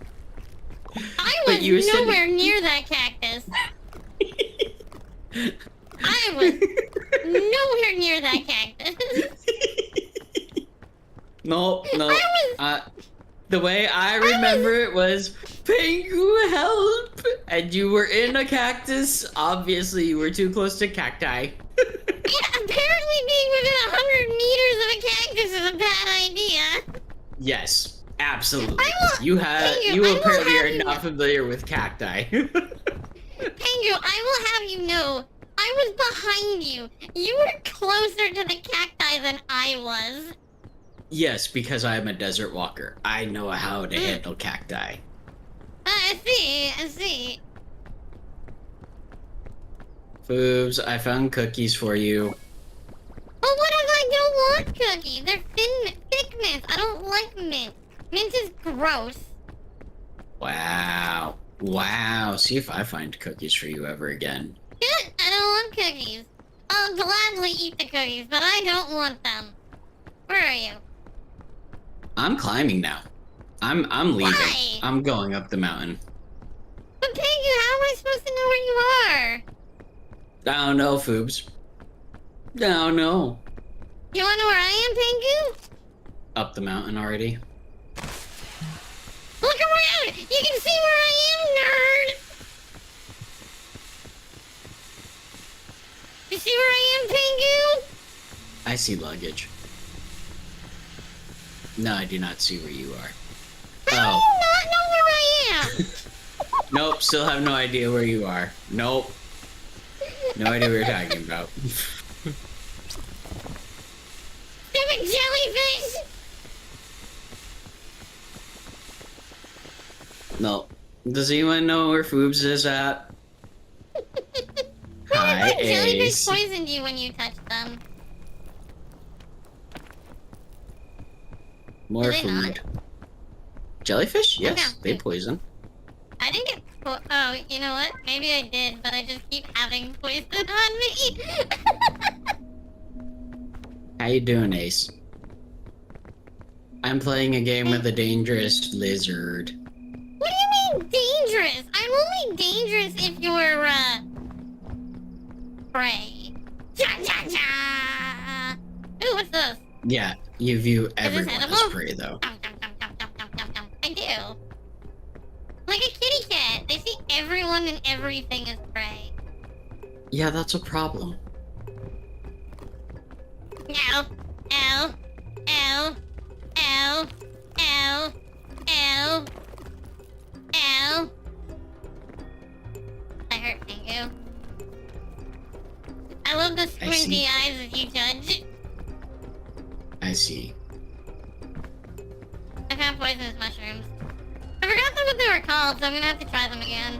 I was nowhere near that cactus. I was nowhere near that cactus. No. The way I remember it was, Pengu, help! And you were in a cactus. Obviously, you were too close to cacti. Yeah, apparently being within 100 meters of a cactus is a bad idea. Yes, absolutely. Pengu, You apparently are not familiar with cacti. Pengu, I will have you know, I was behind you. You were closer to the cacti than I was. Yes, because I am a desert walker. I know how to handle cacti. I see. Foobs, I found cookies for you. But what if I don't want cookies? They're thick mints. I don't like mint. Mint is gross. Wow. See if I find cookies for you ever again. Good. I don't want cookies. I'll gladly eat the cookies, but I don't want them. Where are you? I'm climbing now. I'm leaving. Why? I'm going up the mountain. But Pengu, how am I supposed to know where you are? I don't know, Foobs. I don't know. You wanna know where I am, Pengu? Up the mountain already. Look around! You can see where I am, nerd! You see where I am, Pengu? I see luggage. No, I do not see where you are. How do you not know where I am? Nope, still have no idea where you are. Nope. No idea what you're talking about. Stupid jellyfish! No. Does anyone know where Foobs is at? Hi, What if jellyfish Ace. poisoned you when you touched them? More Do they not? food. Jellyfish? Yes, Okay. they poison. I didn't get oh, you know what? Maybe I did, but I just keep having poison on me. How you doing, Ace? I'm playing a game with a dangerous lizard. What do you mean dangerous? I'm only dangerous if you're, prey. Cha cha cha! Ooh, what's this? Yeah, you view this everyone as edible? prey, though. I do. Like a kitty cat. They see everyone and everything as prey. Yeah, that's a problem. Ow. Ow. Ow. Ow. Ow. Ow. Ow. I hurt Pingu. I love the squinty eyes as you judge. I see. I found poisonous mushrooms. I forgot what they were called, so I'm gonna have to try them again.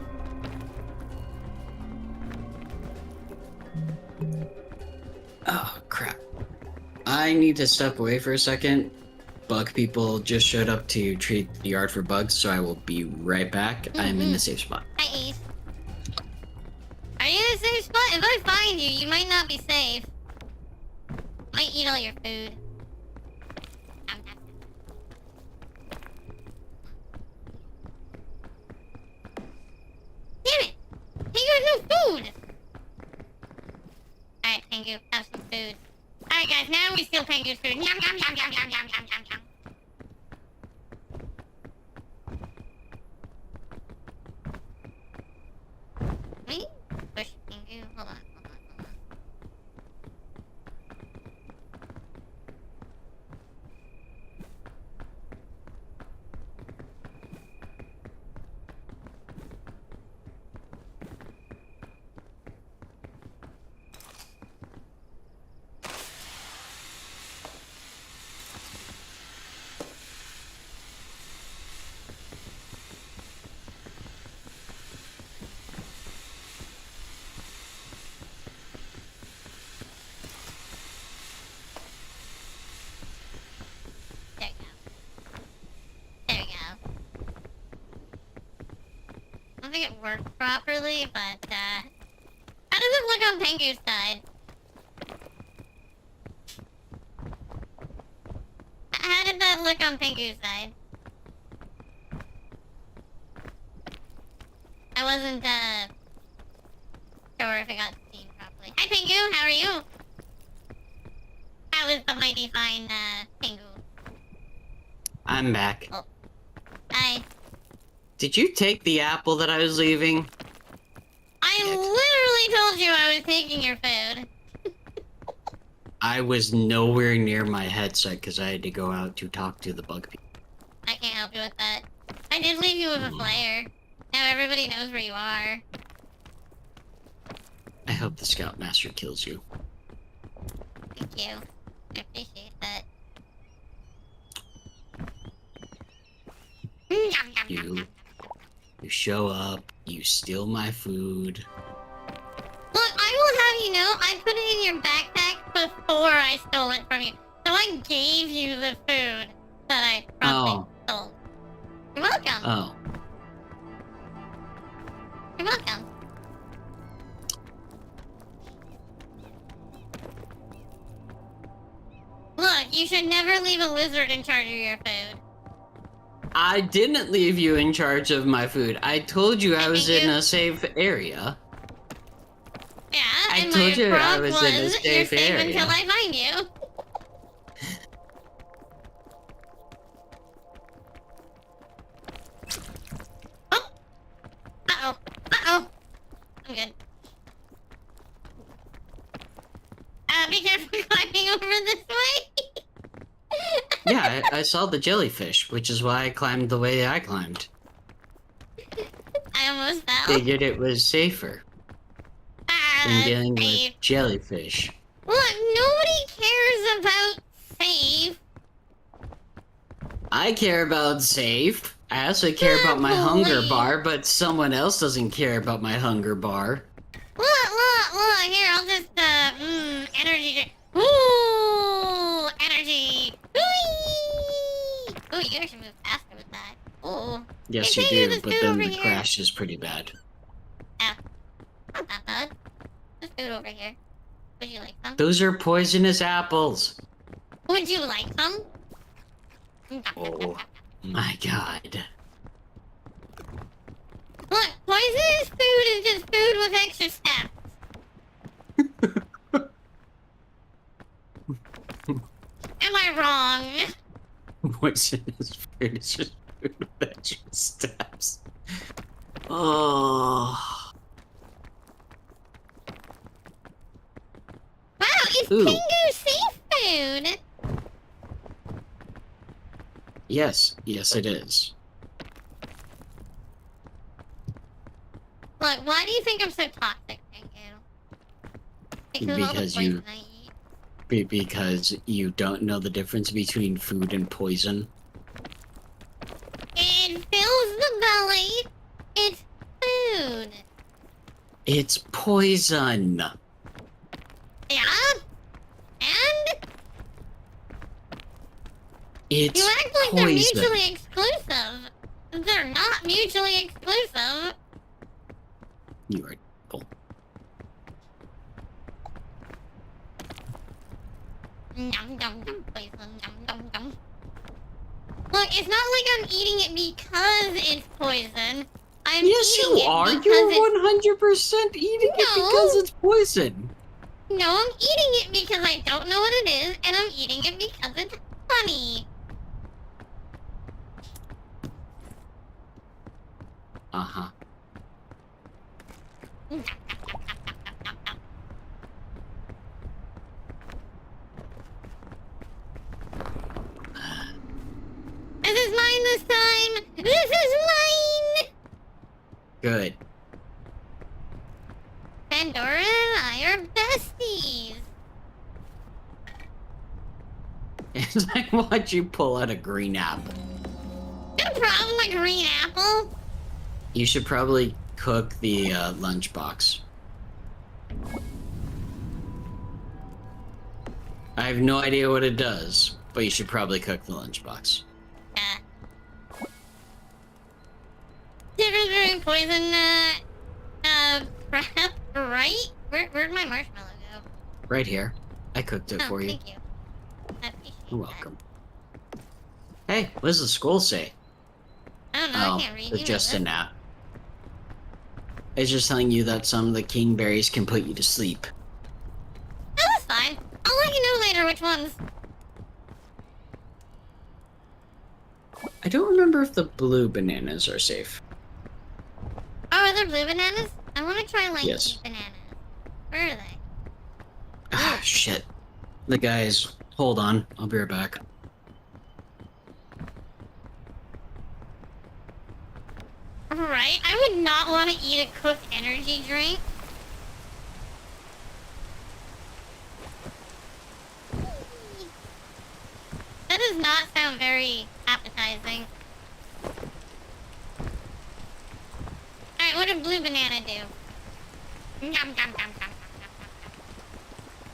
Oh, crap. I need to step away for a second. Bug people just showed up to treat the yard for bugs, so I will be right back. I'm in the safe spot. Hi, Ace. Are you in a safe spot? If I find you, you might not be safe. Might eat all your food. Damn it! Pingu has no food! Alright, Pingu, have some food. Alright guys, now we steal Pingu's food. Yum yum yum yum yum yum yum yum yum. Wait, push Pingu. Hold on. There we go. There we go. I don't think it worked properly, but, how does it look on Pingu's side? How did that look on Pingu's side? I wasn't, sure if it got seen properly. Hi, Pingu! How are you? How is the mighty fine, Pingu? I'm back. Hi. Did you take the apple that I was leaving? I literally told you I was taking your food. I was nowhere near my headset because I had to go out to talk to the bug people. I can't help you with that. I did leave you with a flare. Now everybody knows where you are. I hope the Scoutmaster kills you. Thank you. I appreciate that. You show up, you steal my food. Look, I will have you know, I put it in your backpack before I stole it from you. So I gave you the food that I probably stole. You're welcome. Oh. You're welcome. Look, you should never leave a lizard in charge of your food. I didn't leave you in charge of my food. I told you I was in a safe area. Yeah, I and told my you I prompt was in a was, safe you're safe area. until I find you. Oh! Uh-oh. Uh-oh. I'm good. Be careful climbing over this way. Yeah, I saw the jellyfish, which is why I climbed the way I climbed. I almost fell. Figured it was safer than dealing with jellyfish. Look, nobody cares about safe. I care about safe. I also care about my hunger bar, but someone else doesn't care about my hunger bar. Look, here, I'll just, energy drink. Ooh, energy. Whee! Ooh, you actually move faster with that. Ooh. Yes, you do, but then the crash is pretty bad. Yeah, not that bad. There's food over here. Would you like some? Those are poisonous apples. Would you like some? Oh, my God. Look, poisonous food is just food with extra steps. Am I wrong? Poisonous food is just food with extra steps. Oh. Wow, it's Pingu seafood! Yes, it is. Look, why do you think I'm so toxic, Pingu? Because you don't know the difference between food and poison. It fills the belly. It's food. It's poison. Yeah? And? It's you act like poison. they're mutually exclusive. They're not mutually exclusive. You are cool. Yum, yum, yum, poison, yum, yum, yum. Look, it's not like I'm eating it because it's poison. Yes, you are. You're 100% eating it because it's poison. No, I'm eating it because I don't know what it is, and I'm eating it because it's funny. Uh-huh. This is mine this time! This is mine! Good. Pandora and I are besties. And I watch you pull out a green apple. No problem, a green apple. You should probably cook the lunchbox. I have no idea what it does, but you should probably cook the lunchbox. Difference between poison, prep, right? Where'd my marshmallow go? Right here. I cooked it for you. Thank you. I appreciate You're welcome. Hey, what does the scroll say? I don't know, I can't read. It's just a nap. It's just telling you that some of the king berries can put you to sleep. Oh, that's fine. I'll let you know later which ones. I don't remember if the blue bananas are safe. Oh, are there blue bananas? I want to try like Yes. bananas. Where are they? Ah, shit. The guys, hold on. I'll be right back. Right? I would not want to eat a cooked energy drink. That does not sound very appetizing. Alright, what did blue banana do? Yum, yum, yum, yum, yum,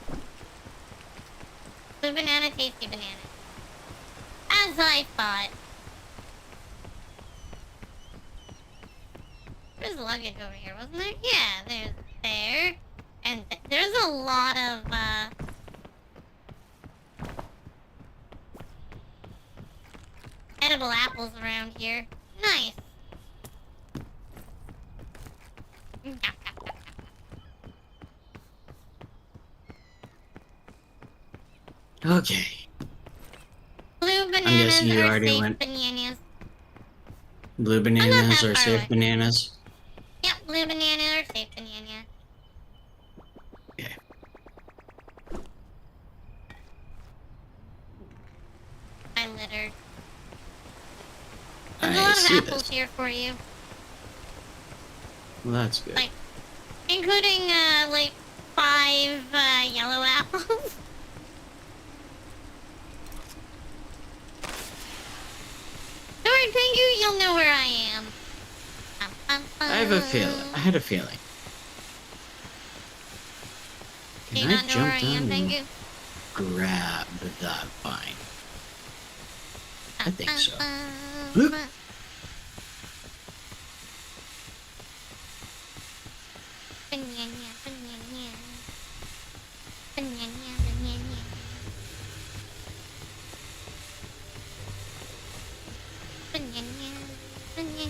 yum. Blue banana, tasty banana. As I thought. There's luggage over here, wasn't there? Yeah, there's there. And there's a lot of, edible apples around here. Nice. Okay. Blue bananas guessing you are already safe went. bananas. Blue bananas that are far safe away. bananas. Yep, blue banana or safe banana. Okay. I littered. There's a I lot of see apples this. here for you. Well, that's good. Like, including, like, 5, yellow apples. Don't worry, Tengu, you'll know where I am. I have a feeling. I had a feeling. Do you Can I not know where I jump am, down and Tengu? grab that vine? I think so. Bloop.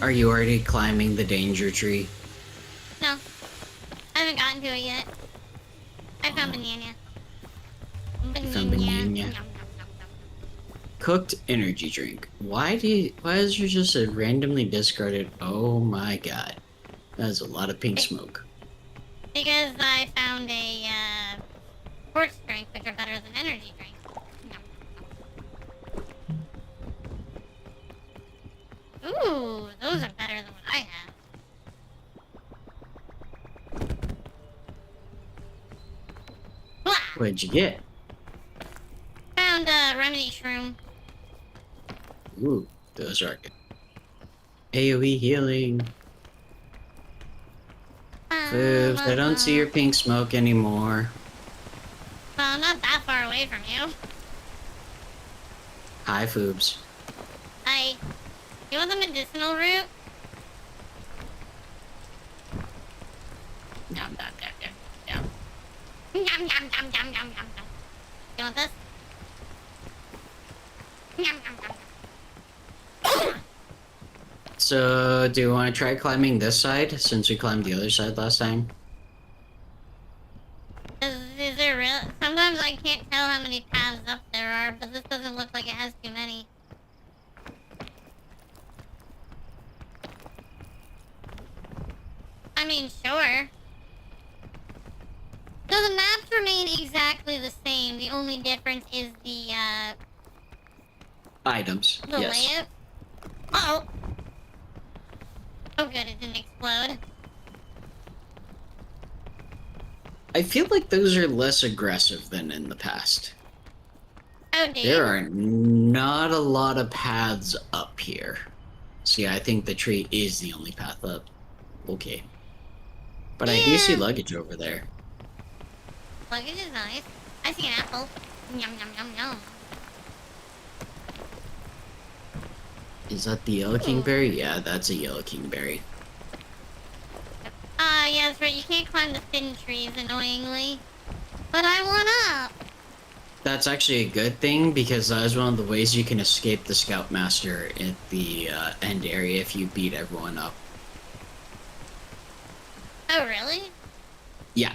Are you already climbing the danger tree? No, I haven't gotten to it yet. I found banana. You found banana? Cooked energy drink. Why is there just a randomly discarded? Oh my god. That's a lot of pink smoke. Because I found a, sports drink, which are better than energy drinks. Ooh, those are better than what I have. Blah! What'd you get? Found a remedy shroom. Ooh, those are good. AoE healing. Foobs, I don't see your pink smoke anymore. Well, I'm not that far away from you. Hi, Foobs. You want the medicinal root? Nom, nom, nom, nom, nom. Yum, yum, yum, yum, yum, yum, yum. You want this? Yum, yum, yum. So, do you want to try climbing this side, since we climbed the other side last time? Is there real? Sometimes I can't tell how many paths up there are, but this doesn't look like it has too many. I mean, sure. So the maps remain exactly the same. The only difference is the Items, yes. layout. Uh-oh. Oh good, it didn't explode. I feel like those are less aggressive than in the past. Oh, dude. There are not a lot of paths up here. See, I think the tree is the only path up. Okay. But I do see luggage over there. Luggage is nice. I see an apple. Yum, yum, yum, yum. Is that the yellow kingberry? Yeah, that's a yellow kingberry. Yeah, that's right. You can't climb the thin trees, annoyingly. But I want up. That's actually a good thing, because that is one of the ways you can escape the Scoutmaster at the end area if you beat everyone up. Oh, really? Yeah.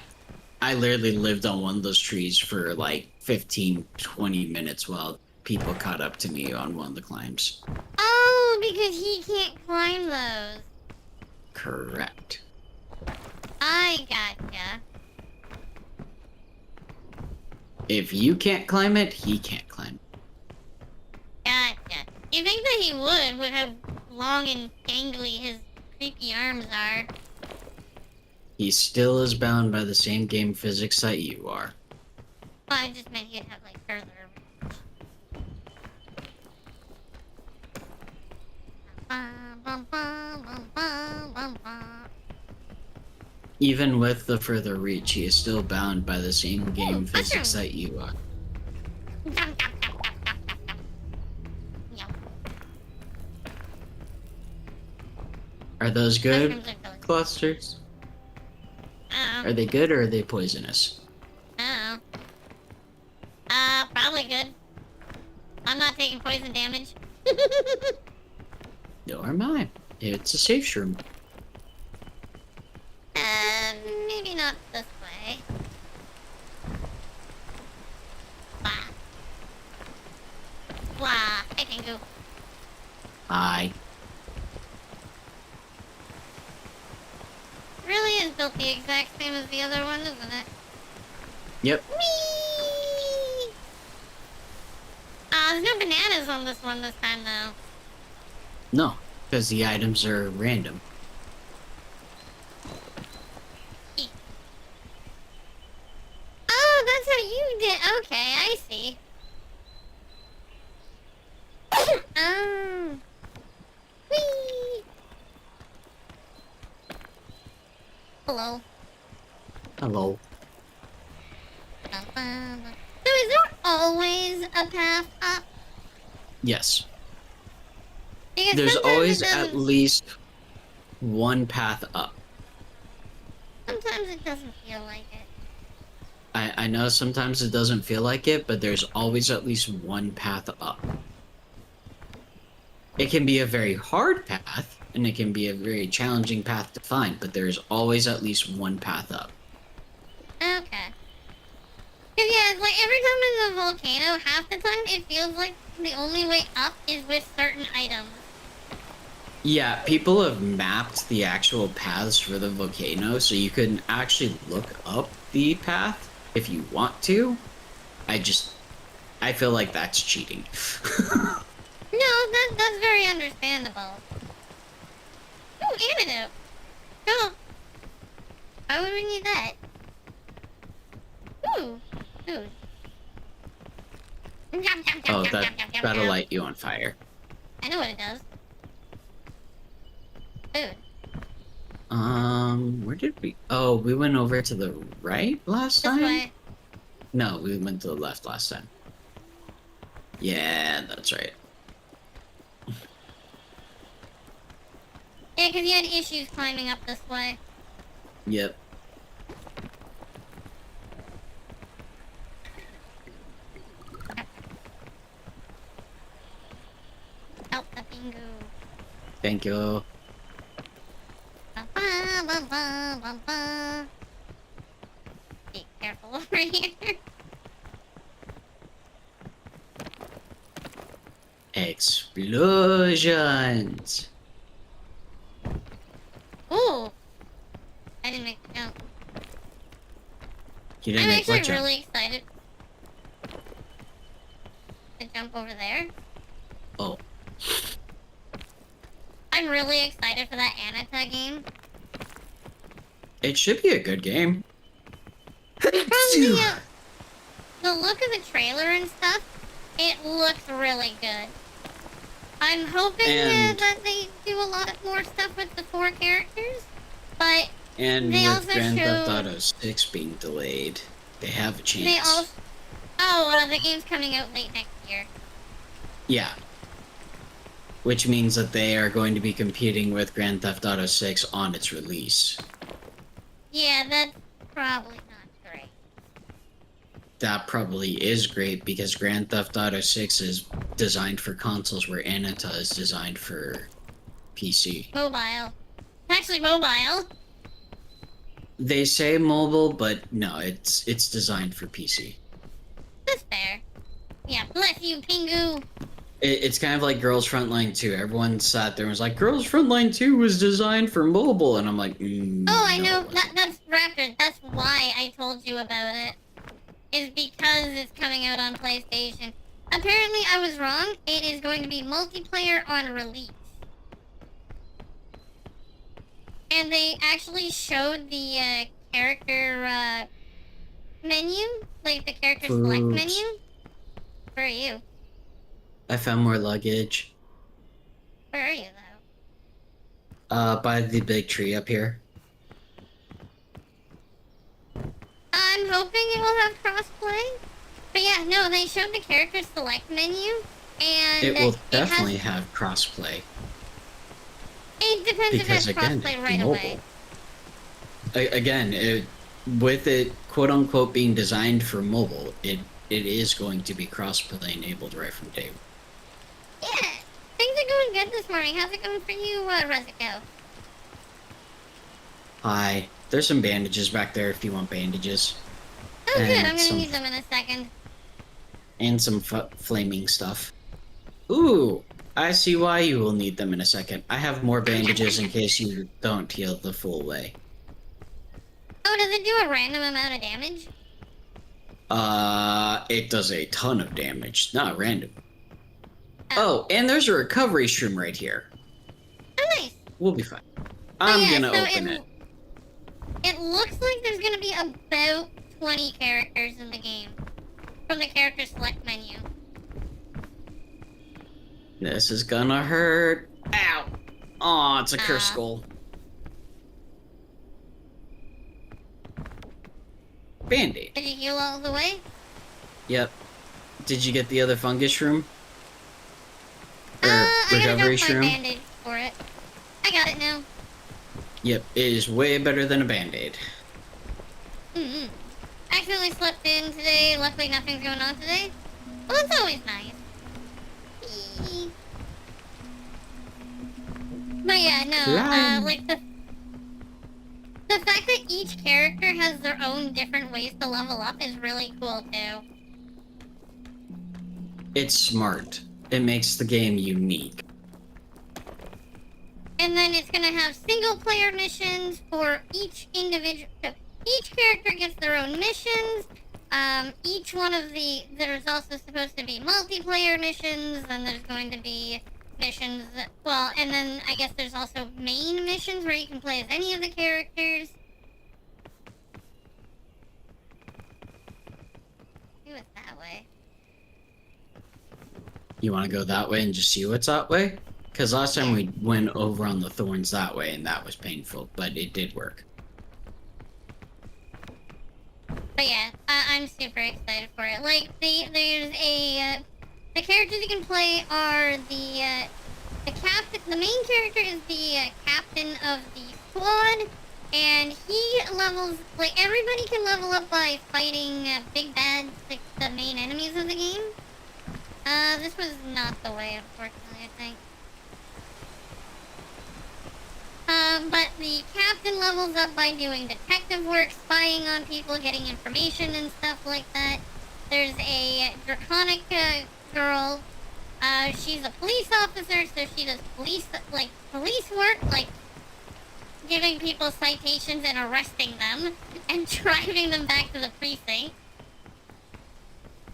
I literally lived on one of those trees for like 15-20 minutes while people caught up to me on one of the climbs. Oh, because he can't climb those. Correct. I gotcha. If you can't climb it, he can't climb it. Gotcha. You think that he would with how long and gangly his creepy arms are. He still is bound by the same game physics that you are. Well, I just meant he'd have, like, further reach. Even with the further reach, he is still bound by the same game physics that you are. Are those good clusters? Are they good or are they poisonous? Oh. Probably good. I'm not taking poison damage. Nor am I. It's a safe shroom. Maybe not this way. Blah. Blah. I can go. Hi. Really is built the exact same as the other one, isn't it? Yep. Whee! There's no bananas on this one this time, though. No, because the items are random. you did. Okay, I see. Oh. Whee! Hello. Hello. So is there always a path up? Yes. Because There's sometimes always it at doesn't. least one path up. Sometimes it doesn't feel like it. I know sometimes it doesn't feel like it, but there's always at least one path up. It can be a very hard path, and it can be a very challenging path to find, but there's always at least one path up. Okay. Cause yeah, it's like every time in the volcano, half the time it feels like the only way up is with certain items. Yeah, people have mapped the actual paths for the volcano, so you can actually look up the path if you want to. I feel like that's cheating. No, that's very understandable. Ooh, antidote. Cool. Why would we need that? Ooh, food. Oh, that'll light you on fire. I know what it does. Food. Where did we? Oh, we went over to the right last This time? way. No, we went to the left last time. Yeah, that's right. Yeah, because you had issues climbing up this way. Yep. Help the bingo. Thank you. Be careful over here. Explosions. Ooh. I didn't make the jump. You didn't I'm make actually what jump? really excited to jump over there. Oh. I'm really excited for that Anata game. It should be a good game. From the look of the trailer and stuff, it looks really good. I'm hoping that they do a lot more stuff with the 4 characters, but And they with also Grand Theft showed... Auto 6 being delayed, they have a chance. They also... Oh, the game's coming out late next year. Yeah. Which means that they are going to be competing with Grand Theft Auto 6 on its release. Yeah, that's probably not great. That probably is great because Grand Theft Auto 6 is designed for consoles where Anata is designed for PC. Mobile. Actually, mobile. They say mobile, but no, it's designed for PC. That's fair. Yeah, bless you, Pingu. It's kind of like Girls Frontline 2. Everyone sat there and was like, Girls Frontline 2 was designed for mobile. And I'm like, Oh, I no, know. That's Raptor. That's why I told you about it. Is because it's coming out on PlayStation. Apparently, I was wrong. It is going to be multiplayer on release. And they actually showed the character menu, like the character select Oops. menu. Where are you? I found more luggage. Where are you, though? By the big tree up here. I'm hoping it will have crossplay. But yeah, no, they showed the character select menu, and It will definitely have crossplay. It depends if it has Again, crossplay it's right mobile. away. Again, with it quote unquote being designed for mobile, it is going to be crossplay enabled right from day one. Yeah, things are going good this morning. How's it going for you, Rezico? Hi. There's some bandages back there if you want bandages. Oh, good. And I'm gonna some- use them in a second. And some flaming stuff. Ooh, I see why you will need them in a second. I have more bandages in case you don't heal the full way. Oh, does it do a random amount of damage? It does a ton of damage, not random. Oh, and there's a recovery shroom right here. Oh, nice. We'll be fine. I'm yeah, gonna so open it. It looks like there's gonna be about 20 characters in the game from the character select menu. This is gonna hurt. Ow! Aw, it's a curse skull. Band-Aid. Did you heal all the way? Yep. Did you get the other fungus shroom? Or I gotta recovery drop my shroom? Band-Aid for it. I got it now. Yep, it is way better than a Band-Aid. Mm-hmm. Accidentally slept in today. Luckily nothing's going on today. Well, it's always nice. Eee. But yeah, no, like the fact that each character has their own different ways to level up is really cool too. It's smart. It makes the game unique. And then it's gonna have single player missions for each individual. Each character gets their own missions. Each one of there's also supposed to be multiplayer missions, and there's going to be missions well, and then I guess there's also main missions where you can play as any of the characters. Do it that way. You want to go that way and just see what's that way? Because last time we went over on the thorns that way, and that was painful, but it did work. But yeah, I'm super excited for it. Like, there's a the characters you can play are the captain. The main character is the captain of the squad, and he levels, like, everybody can level up by fighting big bads, like the main enemies of the game. This was not the way, unfortunately, I think. But the captain levels up by doing detective work, spying on people, getting information and stuff like that. There's a draconic girl. She's a police officer, so she does police work, like giving people citations and arresting them and driving them back to the precinct.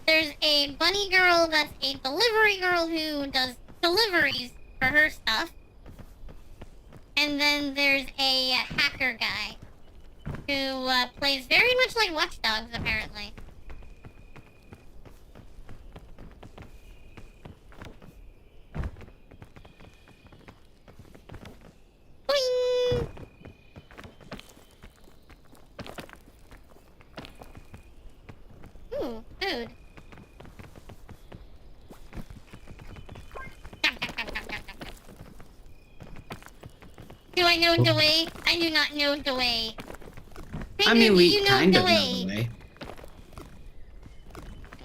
There's a bunny girl that's a delivery girl who does deliveries for her stuff. And then there's a hacker guy who plays very much like Watch Dogs, apparently. Boing! Ooh, food. Do I know the way? I do not know the way. I mean, we you kind know of the know way.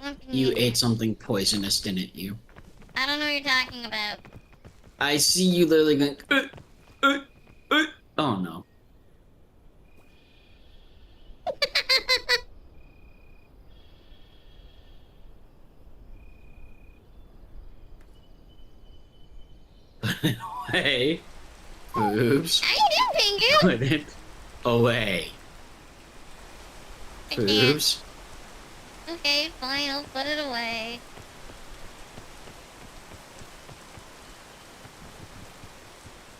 the way. You ate something poisonous, didn't you? I don't know what you're talking about. I see you literally going, oh no. Put it away. Oops. How you doing, Pingu? Put it away. I can't. Oops. Okay, fine, I'll put it away.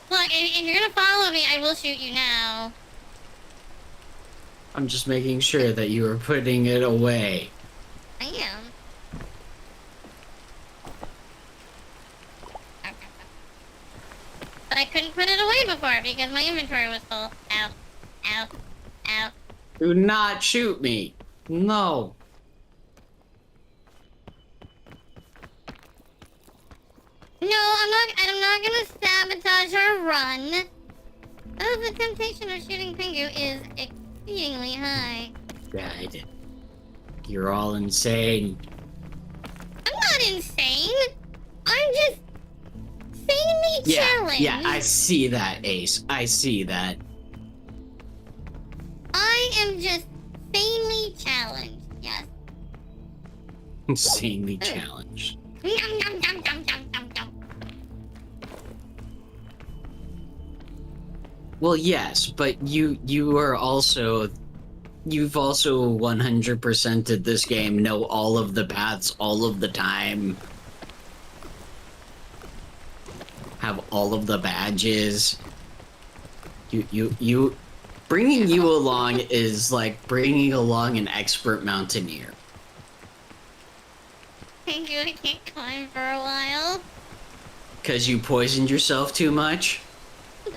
Look, if you're gonna follow me, I will shoot you now. I'm just making sure that you are putting it away. I am. But I couldn't put it away before because my inventory was full. Ow. Ow. Ow. Do not shoot me. No. No, I'm not gonna sabotage our run. Oh, the temptation of shooting Pingu is exceedingly high. Dad. You're all insane. I'm not insane. I'm just sanely challenged. Yeah, I see that, Ace. I see that. I am just sanely challenged, yes. Insanely challenged. Nom, nom, nom, nom, nom, nom, nom. Well, yes, but you are also... You've also 100%ed this game, know all of the paths all of the time. Have all of the badges. You Bringing you along is like bringing along an expert mountaineer. Thank you, I can't climb for a while. Because you poisoned yourself too much?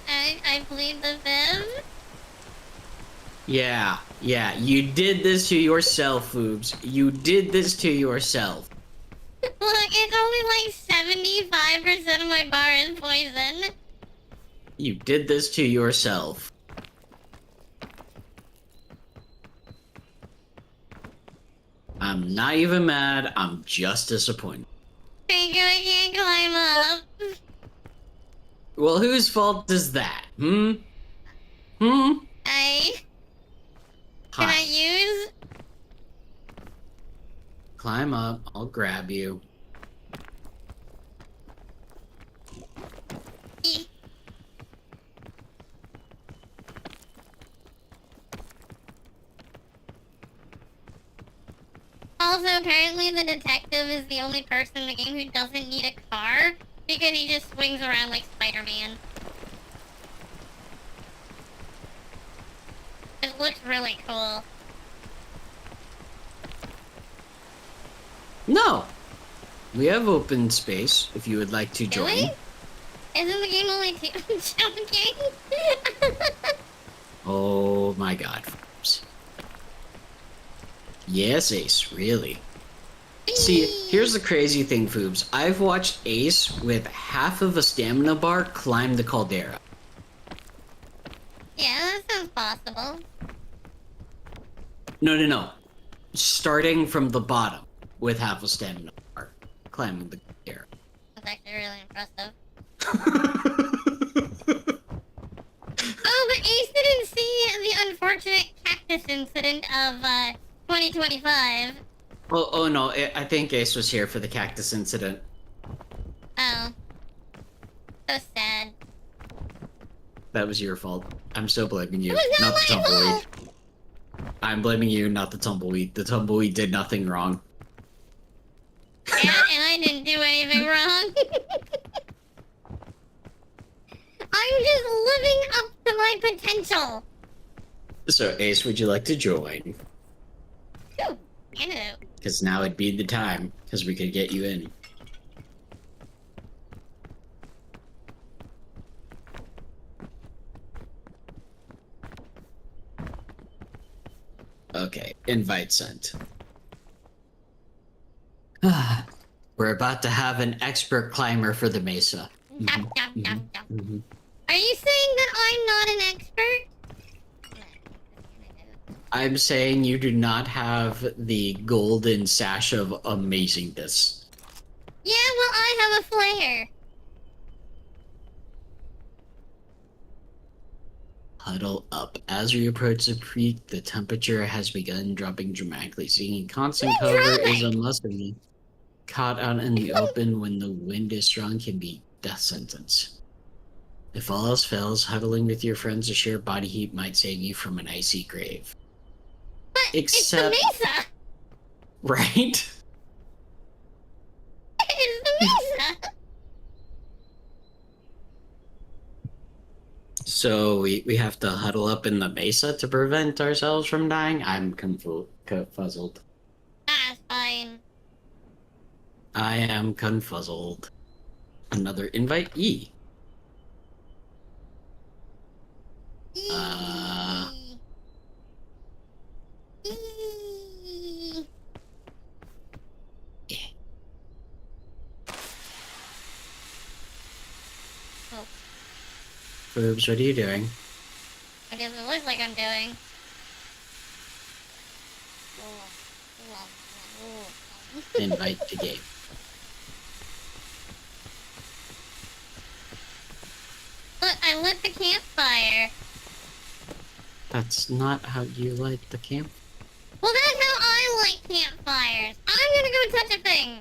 I plead the fifth. Yeah, you did this to yourself, Foobs. You did this to yourself. Look, it's only like 75% of my bar is poison. You did this to yourself. I'm not even mad, I'm just disappointed. Thank you, I can't climb up. Well, whose fault is that? Can I use? Climb up, I'll grab you. Also, apparently the detective is the only person in the game who doesn't need a car because he just swings around like Spider-Man. It looks really cool. No! We have open space if you would like to join. Really? Isn't the game only two? I'm joking. Oh my god, folks. Yes, Ace, really. See, here's the crazy thing, Foobs. I've watched Ace with half of a stamina bar climb the caldera. Yeah, that sounds possible. No. Starting from the bottom with half a stamina bar, climbing the caldera. That's actually really impressive. Oh, but Ace didn't see the unfortunate cactus incident of 2025. Oh no, I think Ace was here for the cactus incident. Oh. So sad. That was your fault. I'm still blaming you, It was not not the my tumbleweed. fault. I'm blaming you, not the tumbleweed. The tumbleweed did nothing wrong. Yeah, and I didn't do anything wrong. I'm just living up to my potential. So, Ace, would you like to join? Ooh, hello. Because now would be the time, because we could get you in. Okay, invite sent. We're about to have an expert climber for the mesa. Are you saying that I'm not an expert? I'm saying you do not have the golden sash of amazingness. Yeah, well, I have a flare. Huddle up. As we approach the creek, the temperature has begun dropping dramatically. Seeking constant cover is a must. Caught out in the open when the wind is strong can be death sentence. If all else fails, huddling with your friends to share body heat might save you from an icy grave. But Except, it's the mesa. Right? It's the mesa. So we have to huddle up in the mesa to prevent ourselves from dying? I'm confuzzled. That's fine. I am confuzzled. Another invite? E. Oh. Boobs, what are you doing? What does it look like I'm doing? Invite to game. Look, I lit the campfire. That's not how you light the camp. Well, that's how I light campfires. I'm gonna go touch a thing.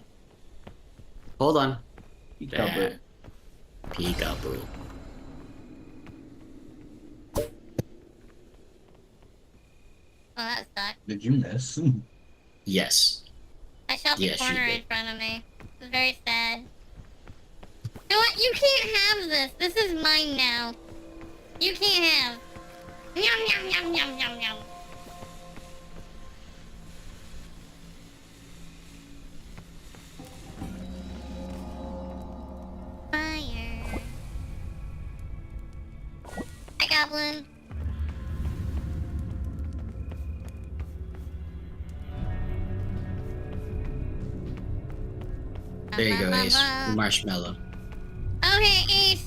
Hold on. Peekaboo. Peekaboo. Oh, that sucks. Did you miss? Yes. I shot the Yes, you corner did. in front of me. This is very sad. You know what? You can't have this. This is mine now. You can't have. Yum, yum, yum, yum, yum, yum. Fire. Hi, Goblin. There you go, Ace. Marshmallow. Okay, Ace.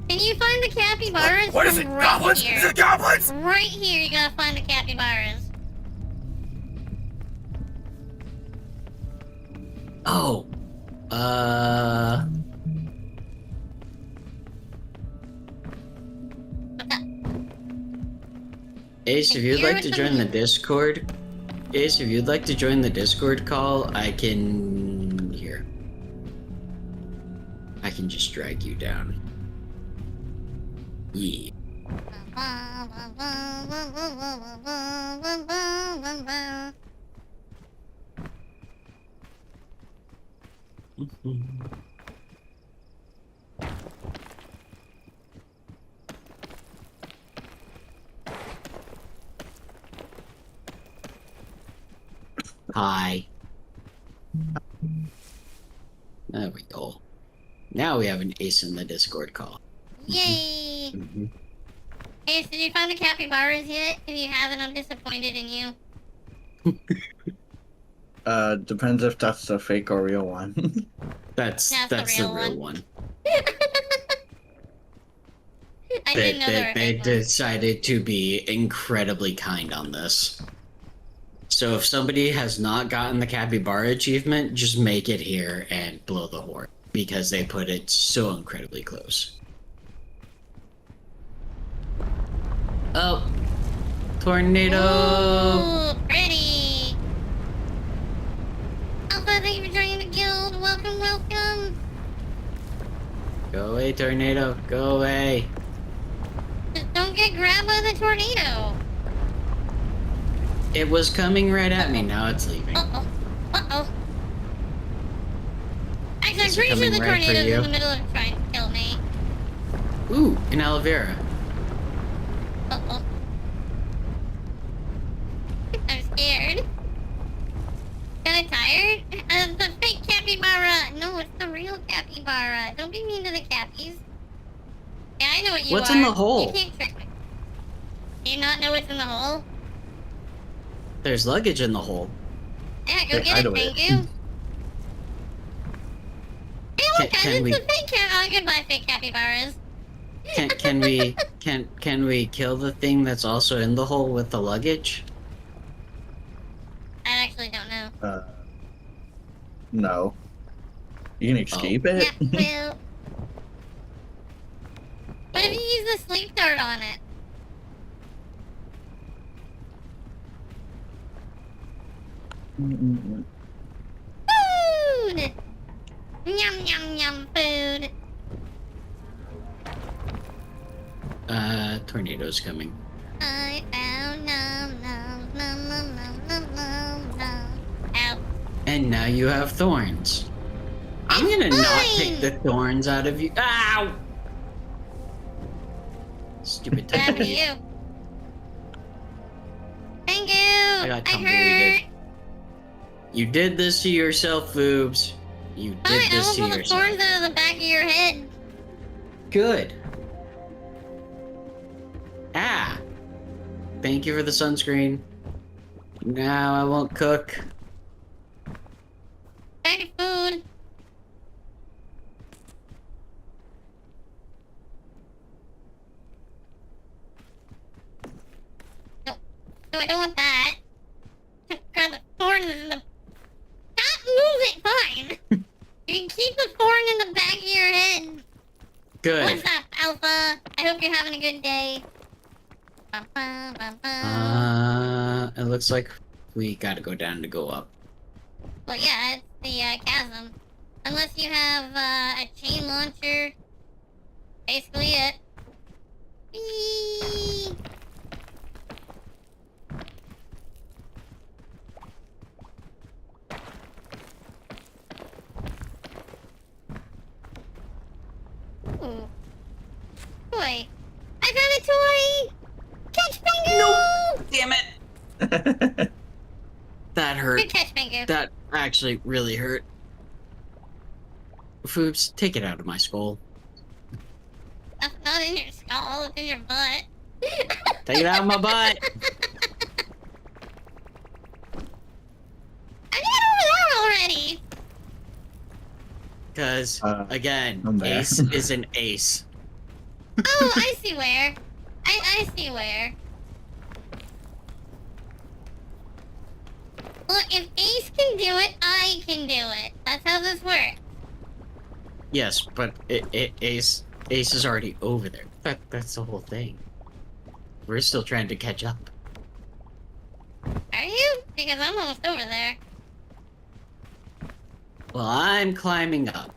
Can you find the capybaras? What is it? Right Goblins? here. Is it goblins? Right here, you gotta find the capybaras. Oh. Ace, if you'd Here like with to the join the meat. Discord, Ace, if you'd like to join the Discord call, I can... Here. I can just drag you down. Yeah. Hi. There we go. Now we have an Ace in the Discord call. Yay! Mhm. Ace, did you find the capybaras yet? If you haven't, I'm disappointed in you. Depends if that's a fake or real one. That's the real one. I didn't know they were They fake ones. decided to be incredibly kind on this. So if somebody has not gotten the capybara achievement, just make it here and blow the horn, because they put it so incredibly close. Oh, tornado! Ooh, pretty! Alpha, thank you for joining the guild. Welcome, welcome. Go away, tornado! Go away! Just don't get grabbed by the tornado. It was coming right at me. Now it's leaving. Uh-oh. Uh-oh. Actually, I'm Is it pretty sure coming the right for tornado's you? in the middle of trying to kill me. Ooh, an aloe vera. Uh-oh. I'm scared. Kinda tired? The fake capybara! No, it's the real capybara. Don't be mean to the cappies. Yeah, I know what you What's are. in the hole? You can't trick me. Do you not know what's in the hole? There's luggage in the hole. Yeah, go Hey, get I it, know thank it. you. Hey, look, guys, Can it's we- the fake goodbye, fake capybaras. Can we kill the thing that's also in the hole with the luggage? I actually don't know. No. You can escape it? Yeah, well. What if you use the sleep dart on it? Mm-mm-mm. Food! Yum, yum, yum, food. Tornado's coming. I found nom. Ow. And now you have thorns. I'm gonna not take the thorns out of you. Ow! Stupid What happened to tumbleweed. you? Thank you! got I tumbleweeded. hurt! You did this to yourself, Boobs. You Fine, did I this will to pull the yourself. thorns out of the back of your head. Good. Ah! Thank you for the sunscreen. Now I won't cook. Back to food. No, I don't want that. Grab the thorns in the... Stop moving! Fine! You can keep the thorn in the back of your head. Good. What's up, Alpha? I hope you're having a good day. It looks like we gotta go down to go up. Well, yeah, it's the chasm. Unless you have a chain launcher. Basically it. Whee! Ooh. Toy. I found a toy! Catch Pingu! Nope. Damn it. That hurt. Good catch, Pingu. That actually really hurt. Foops, take it out of my skull. That's not in your skull, it's in your butt. Take it out of my butt. I got over there already. Because, again, I'm there. ace is an ace. Oh, I see where. I see where. Look, if Ace can do it, I can do it. That's how this works. Yes, but ace is already over there. That's the whole thing. We're still trying to catch up. Are you? Because I'm almost over there. Well, I'm climbing up.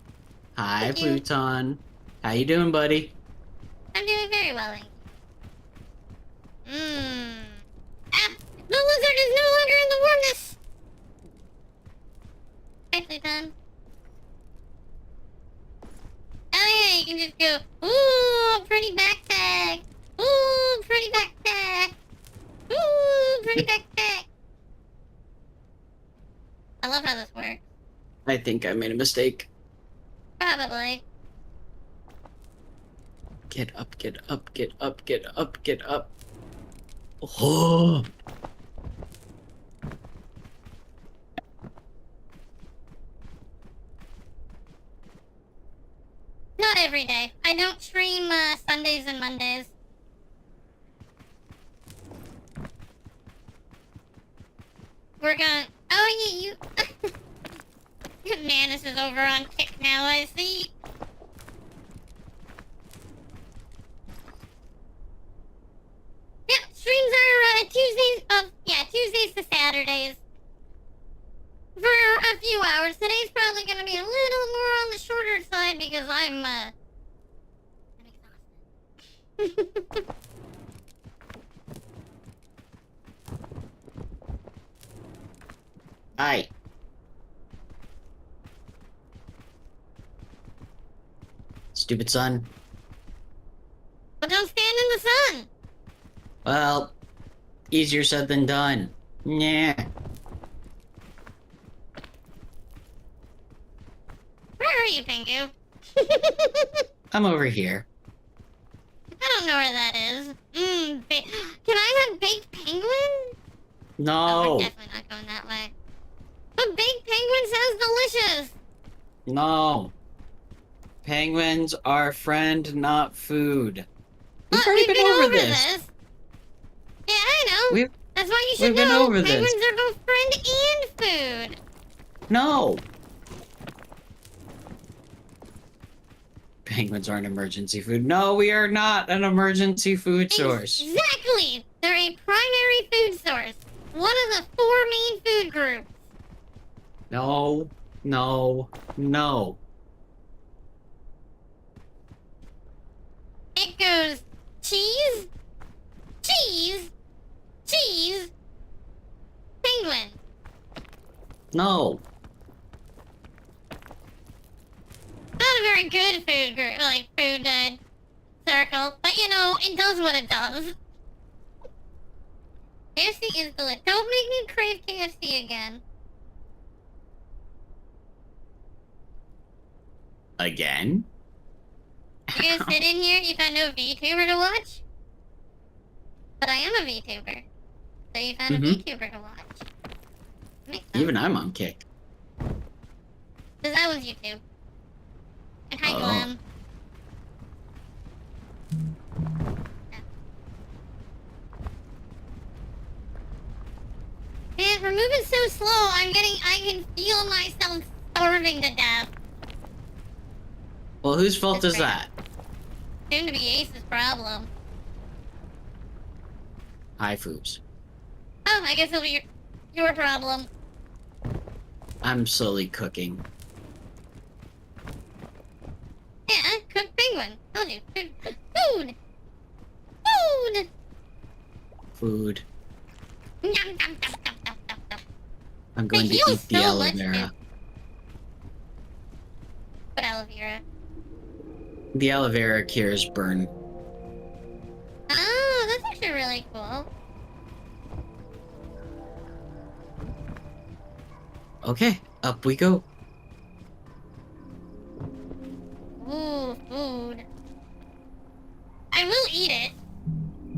Hi, Thank you. Pluton. How you doing, buddy? I'm doing very well, thank you. Ah, the lizard is no longer in the warmness. Hi, Pluton. Oh yeah, you can just go, ooh, pretty backpack. Ooh, pretty backpack. Ooh, pretty backpack. I love how this works. I think I made a mistake. Probably. Get up, get up, get up, get up, get up. Oh! Not every day. I don't stream Sundays and Mondays. We're gonna... Oh, yeah, you... Manus is over on Kick now, I see. Yeah, streams are Tuesdays... Tuesdays to Saturdays. For a few hours. Today's probably gonna be a little more on the shorter side because I'm exhausted. Hi. Stupid son. But don't stand in the sun. Well, easier said than done. Yeah. Where are you, Pingu? I'm over here. I don't know where that is. Can I have baked penguin? Oh, No. we're definitely not going that way. But baked penguin sounds delicious. No. Penguins are friend, not food. We've Look, already we've been over this. Yeah, I know. That's why you should we've been know. over this. Penguins are both friend and food. No. Penguins aren't emergency food. No, we are not an emergency food source. Exactly. They're a primary food source. One of the 4 main food groups. No. No. No. It goes cheese, cheese, cheese, penguin. No. Not a very good food group, like food circle, but you know, it does what it does. KFC is delicious. Don't make me crave KFC again. Again? You guys sit in here, you found no VTuber to watch? But I am a VTuber. So you found a VTuber to watch. Makes sense. Even I'm on Kick. Because that was YouTube. And hi, Oh. Glam. Man, we're moving so slow, I can feel myself starving to death. Well, whose fault That's is great. that? Soon to be Ace's problem. Hi, Foobs. Oh, I guess it'll be your problem. I'm slowly cooking. Yeah, cooked penguin. Told you. Food! Food! Food. Yum, yum, yum, yum, yum, yum, yum. I'm going to feels eat the so aloe much vera. good. What aloe vera? The aloe vera cures burn. Oh, that's actually really really cool. Okay, up we go. Ooh, food. I will eat it.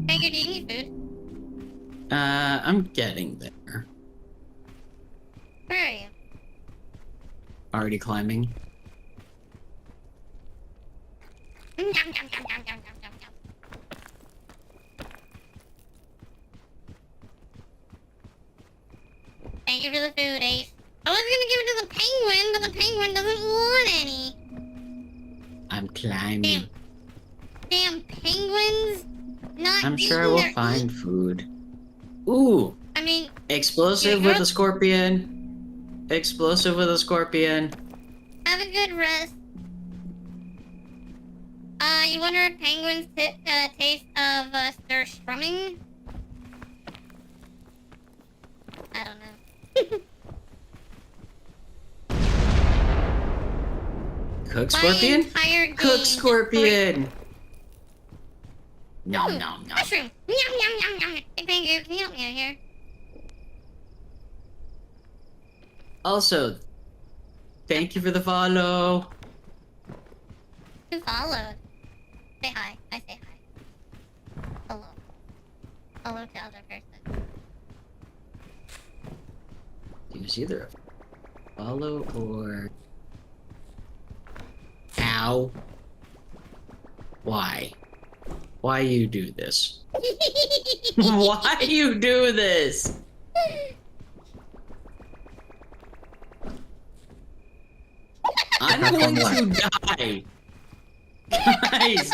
Figured you eat food. I'm getting there. Where are you? Already climbing. Yum, yum, yum, yum, yum, yum, yum, yum. Thank you for the food, Ace. I was gonna give it to the penguin, but the penguin doesn't want any. I'm climbing. Damn penguins! Not I'm sure I eating will their find food. Ooh! I mean, Explosive Yeah, with a scorpion. Explosive with a scorpion. have a good rest. You wonder if penguins taste of their strumming? I don't know. Cook My scorpion? entire game Cook is scorpion! Nom Ooh, nom nom. mushroom! Yum, yum, yum, yum. Hey, Pengu, can you help me out here? Also, thank you for the follow. Who followed? Say hi. I say hi. Hello. Hello to other person. Use either of follow or ow. Why? Why you do this? Why you do this? I'm going to die. Guys,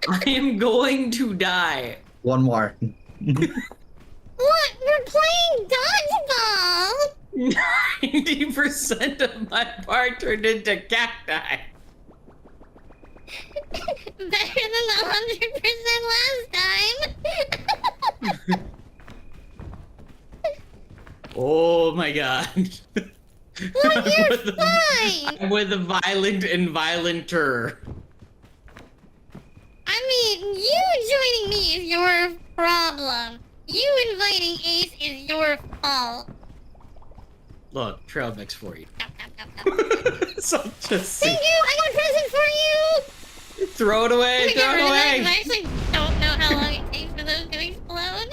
I am going to die. One more. What? We're playing dodgeball! 90% of my part turned into cacti. Better than the 100% last time! Oh my god. Well, you're fine! I'm with a violent and violenter. I mean, you joining me is your problem. You inviting Ace is your fault. Look, trail mix for you. Yum, yum, yum, yum. So just Thank you! I got a present for you! throw it away, Let me get throw rid it of that, 'cause I away. actually don't know how long it takes for those to explode.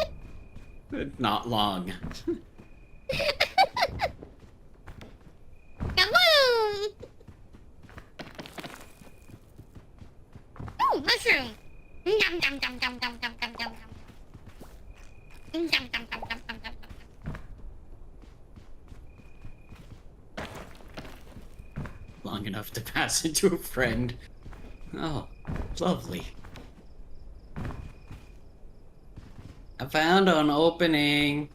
Not long. Kaboom! Oh, mushroom! Yum, yum, yum, yum, yum, yum, yum, yum, yum. Yum, yum, yum, yum, yum, yum, yum. Long enough to pass it to a friend. Oh, lovely. I found an opening.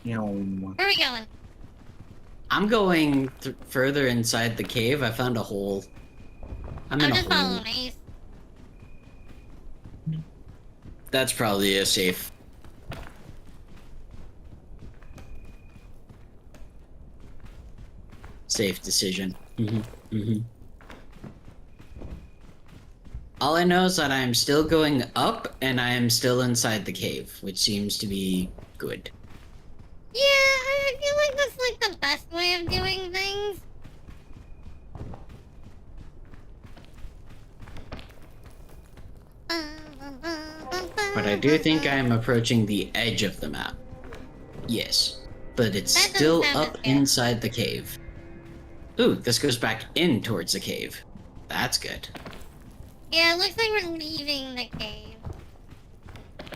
Yum. Where are we going? I'm going further inside the cave. I found a hole. I'm in I'm a just hole. following Ace. That's probably a safe decision. All I know is that I am still going up and I am still inside the cave, which seems to be good. Yeah, I feel like that's like the best way of doing things. But I do think I am approaching the edge of the map. Yes, but it's That doesn't still sound up as good. inside the cave. Ooh, this goes back in towards the cave. That's good. Yeah, it looks like we're leaving the cave.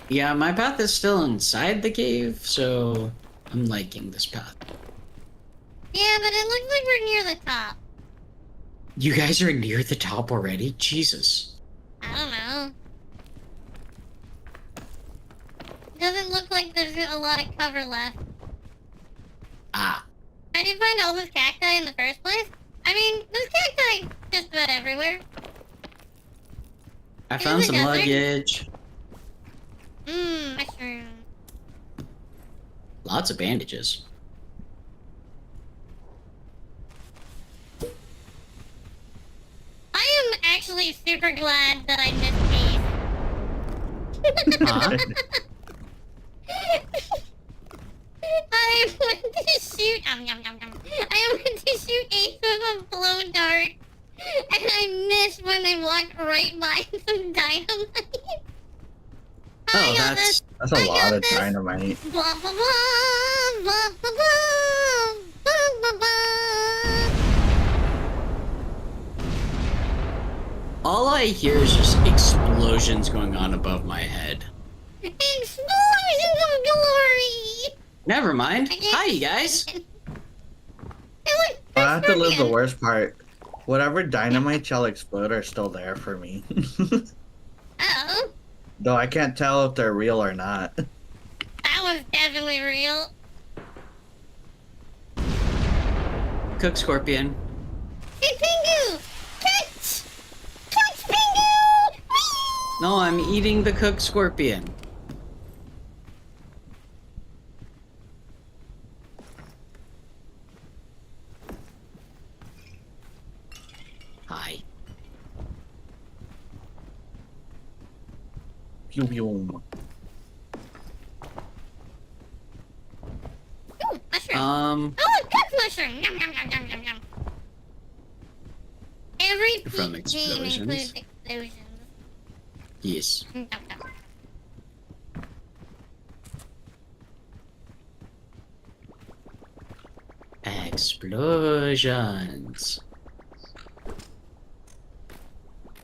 Yeah, my path is still inside the cave, so I'm liking this path. Yeah, but it looks like we're near the top. You guys are near the top already? Jesus. I don't know. Doesn't look like there's a lot of cover left. Ah, I did find all those cacti in the first place. I mean, there's cacti just about everywhere. I Is found it some desert? luggage. Mushroom. Lots of bandages. actually super glad that I missed Ace. Huh? I went to shoot. I went to shoot Ace with a blow dart, and I missed when I walked right by some dynamite. Oh, that's That's a I lot got of this. dynamite. Blah blah blah blah blah blah blah blah. all I hear is just explosions going on above my head. Explosions of glory. Never mind. I can't Hi, you see guys. it. Look, I have to live the Scorpion. worst part. Whatever dynamite shall explode are still there for me. Oh, Though I can't tell if they're real or not. that was definitely real. Cook Scorpion. Hey, Pingu! Catch! Catch, Pingu! Whee! No, I'm eating the cooked scorpion. Hi. Pew pew. Ooh, mushroom. Oh, cooked mushroom! Yum, yum, yum, yum, yum, yum. Every From peak game explosions? includes explosions. Yes. Yum, yum. Explosions.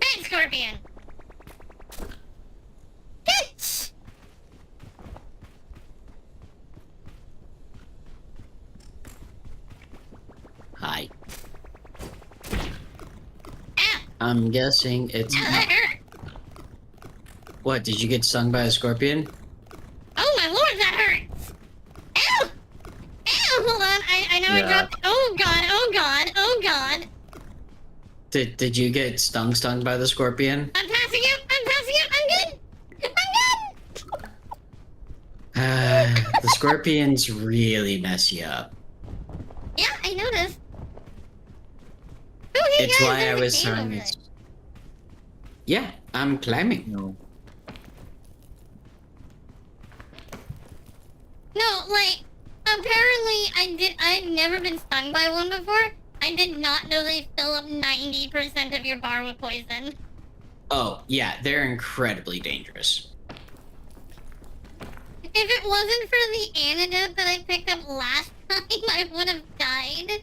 Hey, Scorpion! Catch! Hi. Ow! I'm guessing it's Ow, that hurt! What, did you get stung by a scorpion? Oh my lord, that hurts! Ow! Ow, hold on, I know I Yeah. dropped... Oh god, oh god, oh god! Did you get stung by the scorpion? I'm passing out, I'm passing out, I'm good! I'm good! The scorpions really mess you up. Yeah, I noticed. Oh, hey It's guys, why I there's a was cave trying over to... there. Yeah, I'm climbing. No. No, like, apparently I'd never been stung by one before. I did not know they fill up 90% of your bar with poison. Oh, yeah, they're incredibly dangerous. If it wasn't for the antidote that I picked up last time, I would have died.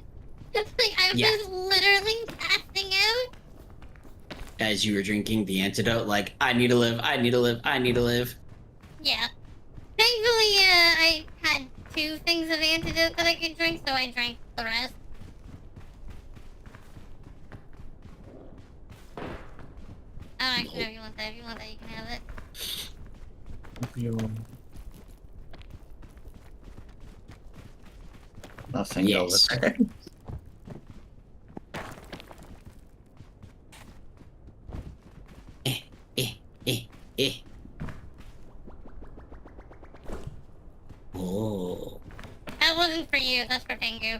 Like, I Yeah. was literally passing out. As you were drinking the antidote, like, I need to live, I need to live, I need to live. Yeah. Thankfully, I had 2 things of antidote that I could drink, so I drank the rest. I don't actually know if you want that. If you want that, you can have it. Pew. Nothing Yes. over there. Eh. Oh. That wasn't for you. That's for Pengu.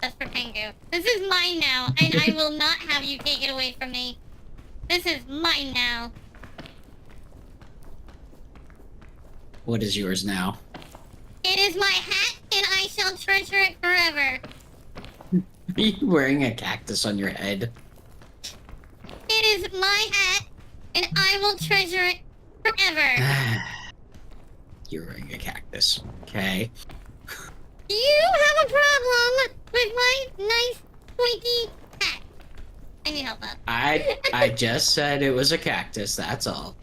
That's for Pengu. This is mine now, and I will not have you take it away from me. This is mine now. What is yours now? It is my hat, and I shall treasure it forever. Are you wearing a cactus on your head? It is my hat, and I will treasure it forever. You're wearing a cactus. Okay. You have a problem with my nice, pointy hat. I need help up. I just said it was a cactus, that's all.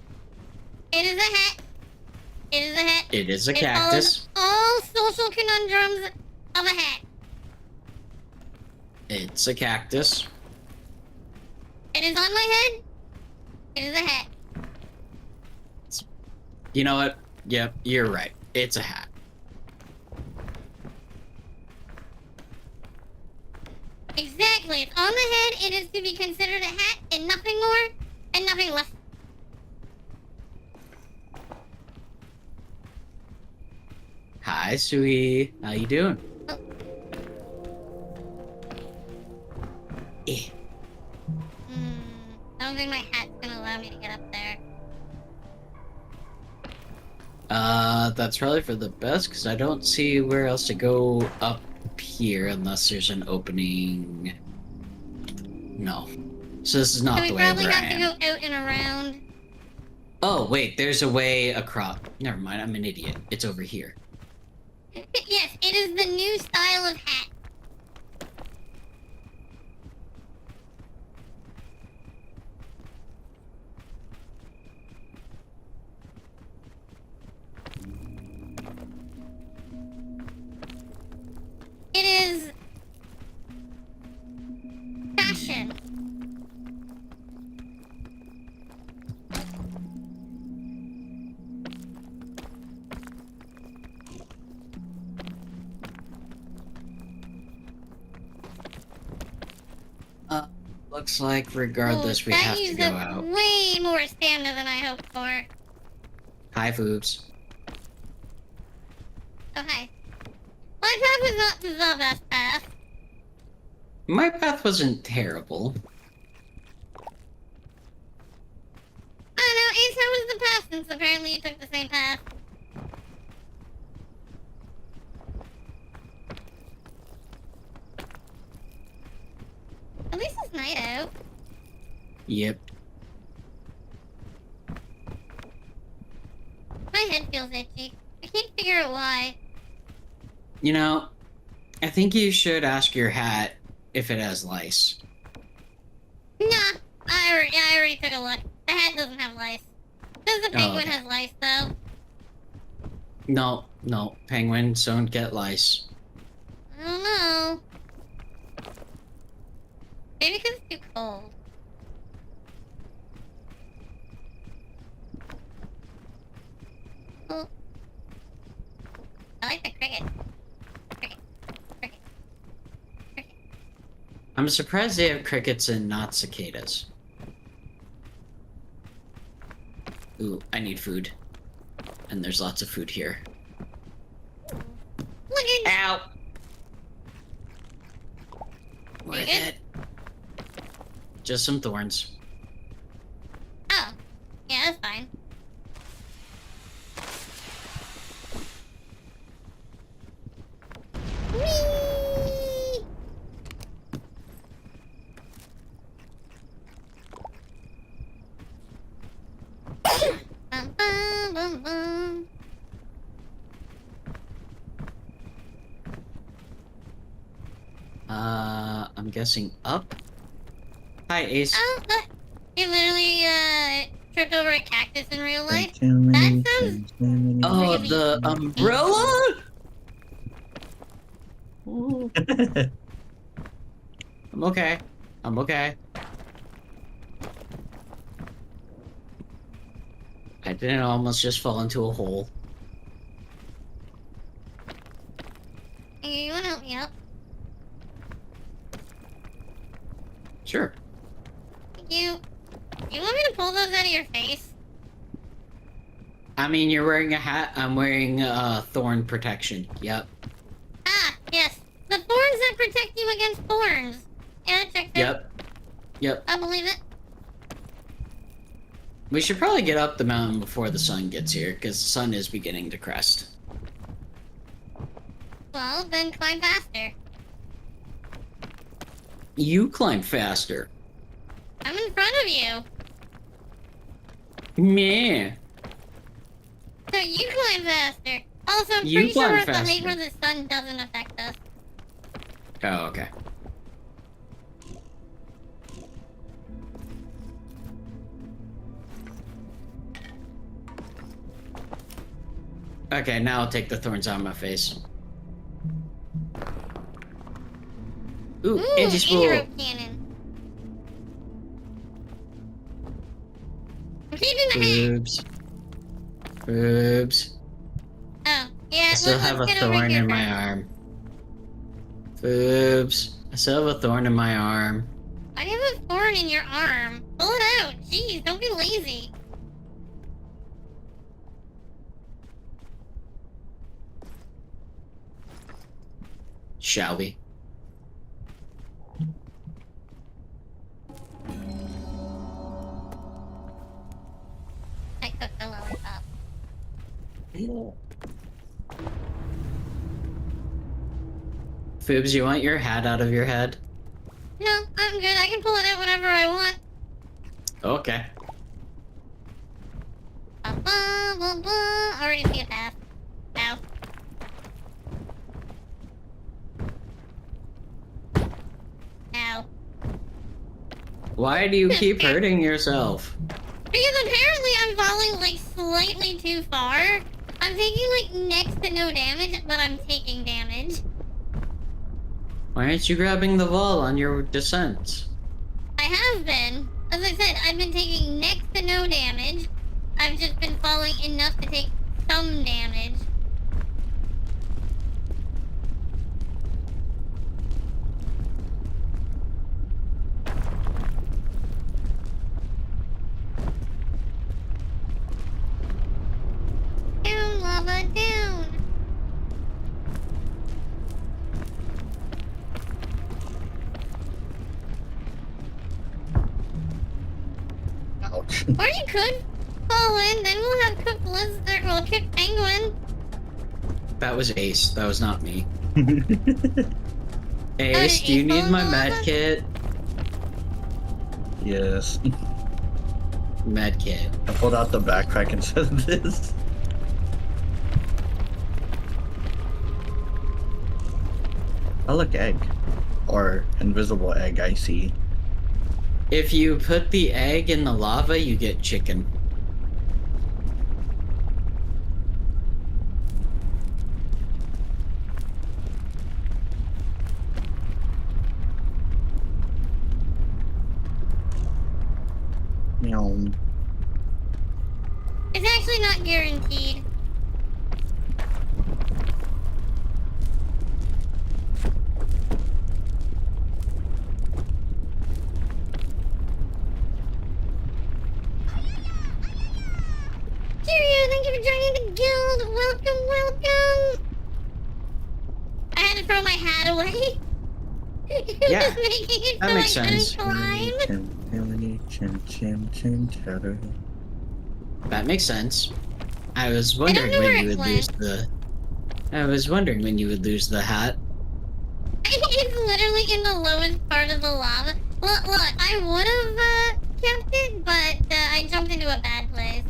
It is a hat. It is a hat. It is a It cactus. follows all social conundrums of a hat. It's a cactus. It is on my head. It is a hat. You know what? Yep, you're right. It's a hat. Exactly. It's on the head. It is to be considered a hat and nothing more and nothing less. Hi, Sui. How you doing? Oh. Eh. Hmm. don't think my hat's gonna allow me to get up there. That's probably for the best, because I don't see where else to go up here unless there's an opening. No. So this is not So the we way probably where I have to am. go out and around. Oh, wait, there's a way across. Never mind, I'm an idiot. It's over here. Yes, it is the new style of hat. It is fashion. Looks like regardless we have to go That out. used up way more stamina than I hoped for. Hi, Foobs. Oh, hi. My path was not the best path. My path wasn't terrible. I don't know, Ace, how was the path since apparently you took the same path? At least it's night out. Yep. My head feels itchy. I can't figure out why. You know, I think you should ask your hat if it has lice. Nah, I already took a look. The hat doesn't have lice. Does the penguin okay. have lice, though? No, penguins don't get lice. I don't know. Maybe because it's too cold. Well, I like the cricket. Cricket. Cricket. Cricket. I'm surprised they have crickets and not cicadas. Ooh, I need food. And there's lots of food here. Look at Ow! Worth good? it. Just some thorns. Oh. Yeah, that's fine. Whee! Bum, bum, bum, bum. I'm guessing up? Hi, Ace. Oh, look. You literally, tripped over a cactus in real life? Too many That sounds things, too many Oh, really the umbrella? Ooh, things. I'm okay. I'm okay. I didn't almost just fall into a hole. Hey, you wanna help me out? Sure. Thank you. You want me to pull those out of your face? I mean, you're wearing a hat. I'm wearing thorn protection. Yep. Ah, yes. The thorns that protect you against thorns. Yeah, that checks out. Yep. I believe it. We should probably get up the mountain before the sun gets here, because the sun is beginning to crest. Well, then climb faster. You climb faster. I'm in front of you. Meh. So you climb faster. Also, I'm You pretty sure climb we're at the height faster. where the sun doesn't affect us. Oh, okay. Okay, now I'll take the thorns out of my face. Ooh, Ooh, anti-spool. arrow cannon. I'm keeping the hat. Boobs. Boobs. Oh, yeah, I still have a let's get over thorn here in my first. arm. Boobs. I still have a thorn in my arm. Why do you have a thorn in your arm? Pull it out. Jeez, don't be lazy. Shall we? Foobs, you want your hat out of your head? No, I'm good. I can pull it out whenever I want. Okay. Already see a path. Ow. Ow. Why do you keep hurting yourself? Because apparently I'm falling like slightly too far. I'm taking like next to no damage, but I'm taking damage. Why aren't you grabbing the wall on your descent? I have been. As I said, I've been taking next to no damage. I've just been falling enough to take some damage. Down, lava, down. Ouch. Or you could fall in, then we'll have cooked lizard, well, cooked penguin. That was Ace. That was not me. Ace, do you Ace need my falling med lava? kit? Yes. Med kit. I pulled out the backpack instead of this. Oh, look, egg. Or invisible egg, I see. If you put the egg in the lava, you get chicken. Meow. It's actually not guaranteed. Cheerio, thank you for joining the guild. Welcome, welcome. I had to throw my hat away. Yeah, Just making it that so makes I couldn't sense. climb. That makes sense. I was don't wondering know where when you it would lose the. I was wondering when you would lose the hat. It's literally in the lowest part of the lava. Look, I would have kept it, but I jumped into a bad place.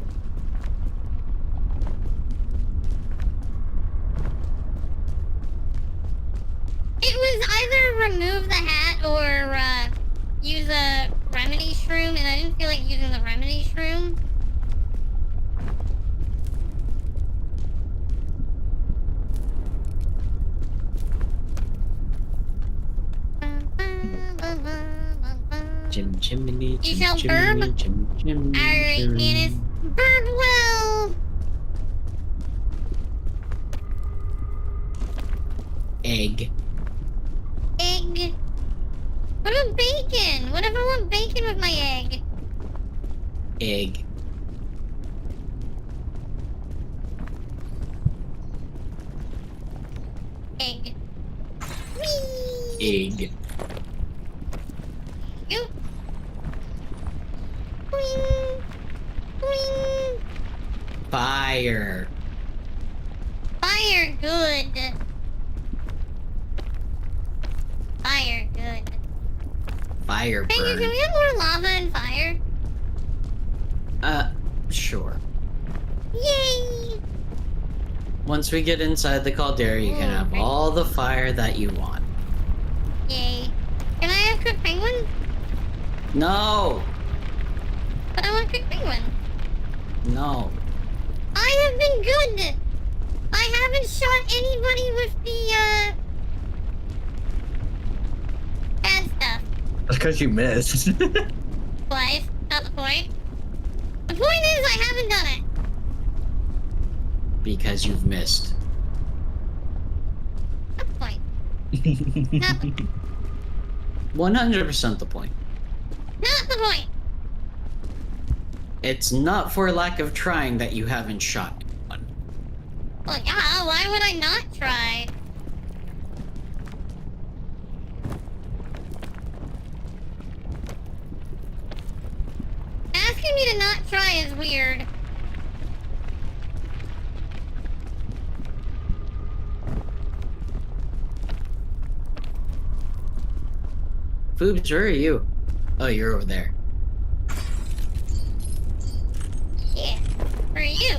It was either remove the hat or use a remedy shroom, and I didn't feel like using the remedy shroom. Chim chimney, You chim shall chimney, burb? chim chimney. Alright, chim. Manus. Bird well! Egg. Egg. What about bacon? What if I want bacon with my egg? Egg. Egg. Whee! Egg. Oop. Boing. Boing. Fire. Fire good. Fire good. Fire Hey, can burn. we have more lava and fire? Sure. Yay! Once we get inside the caldera, you can have all the fire that you want. Yay. Can I have cooked penguin? No! But I want cooked penguin. No. I have been good. I haven't shot anybody with the, bad stuff. That's because you missed. Twice. Not the point. The point is I haven't done it. Because you've missed. Not the point. Not the, 100% the point. not the point. It's not for lack of trying that you haven't shot one. Well, yeah, why would I not try? Asking me to not try is weird. Foobs, where are you? Oh, you're over there. Yeah. Where are you?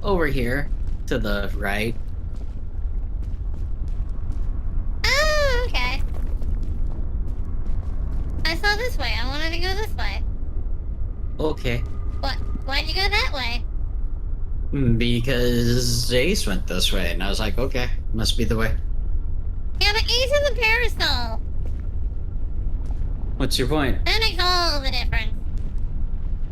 Over here. To the right. Oh, okay. I saw this way. I wanted to go this way. Okay. What? Why'd you go that way? Because Ace went this way, and I was like, okay, must be the way. Yeah, but Ace in the parasol. What's your point? That makes all the difference.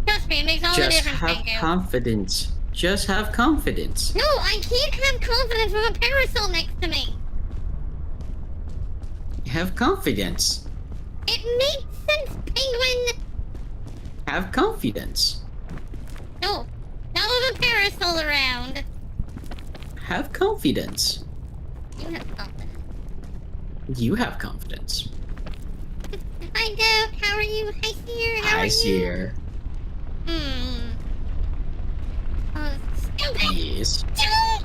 Trust me, it makes all the Just difference, have thank you. confidence. Just have confidence. No, I can't have confidence with a parasol next to me. Have confidence. It makes sense, penguin. Have confidence. No, not with a parasol around. Have confidence. You have confidence. You have confidence. Hi, Dope. How are you? Hi, Seer. How are I you? see her. Oh, stupid. Yes. Don't!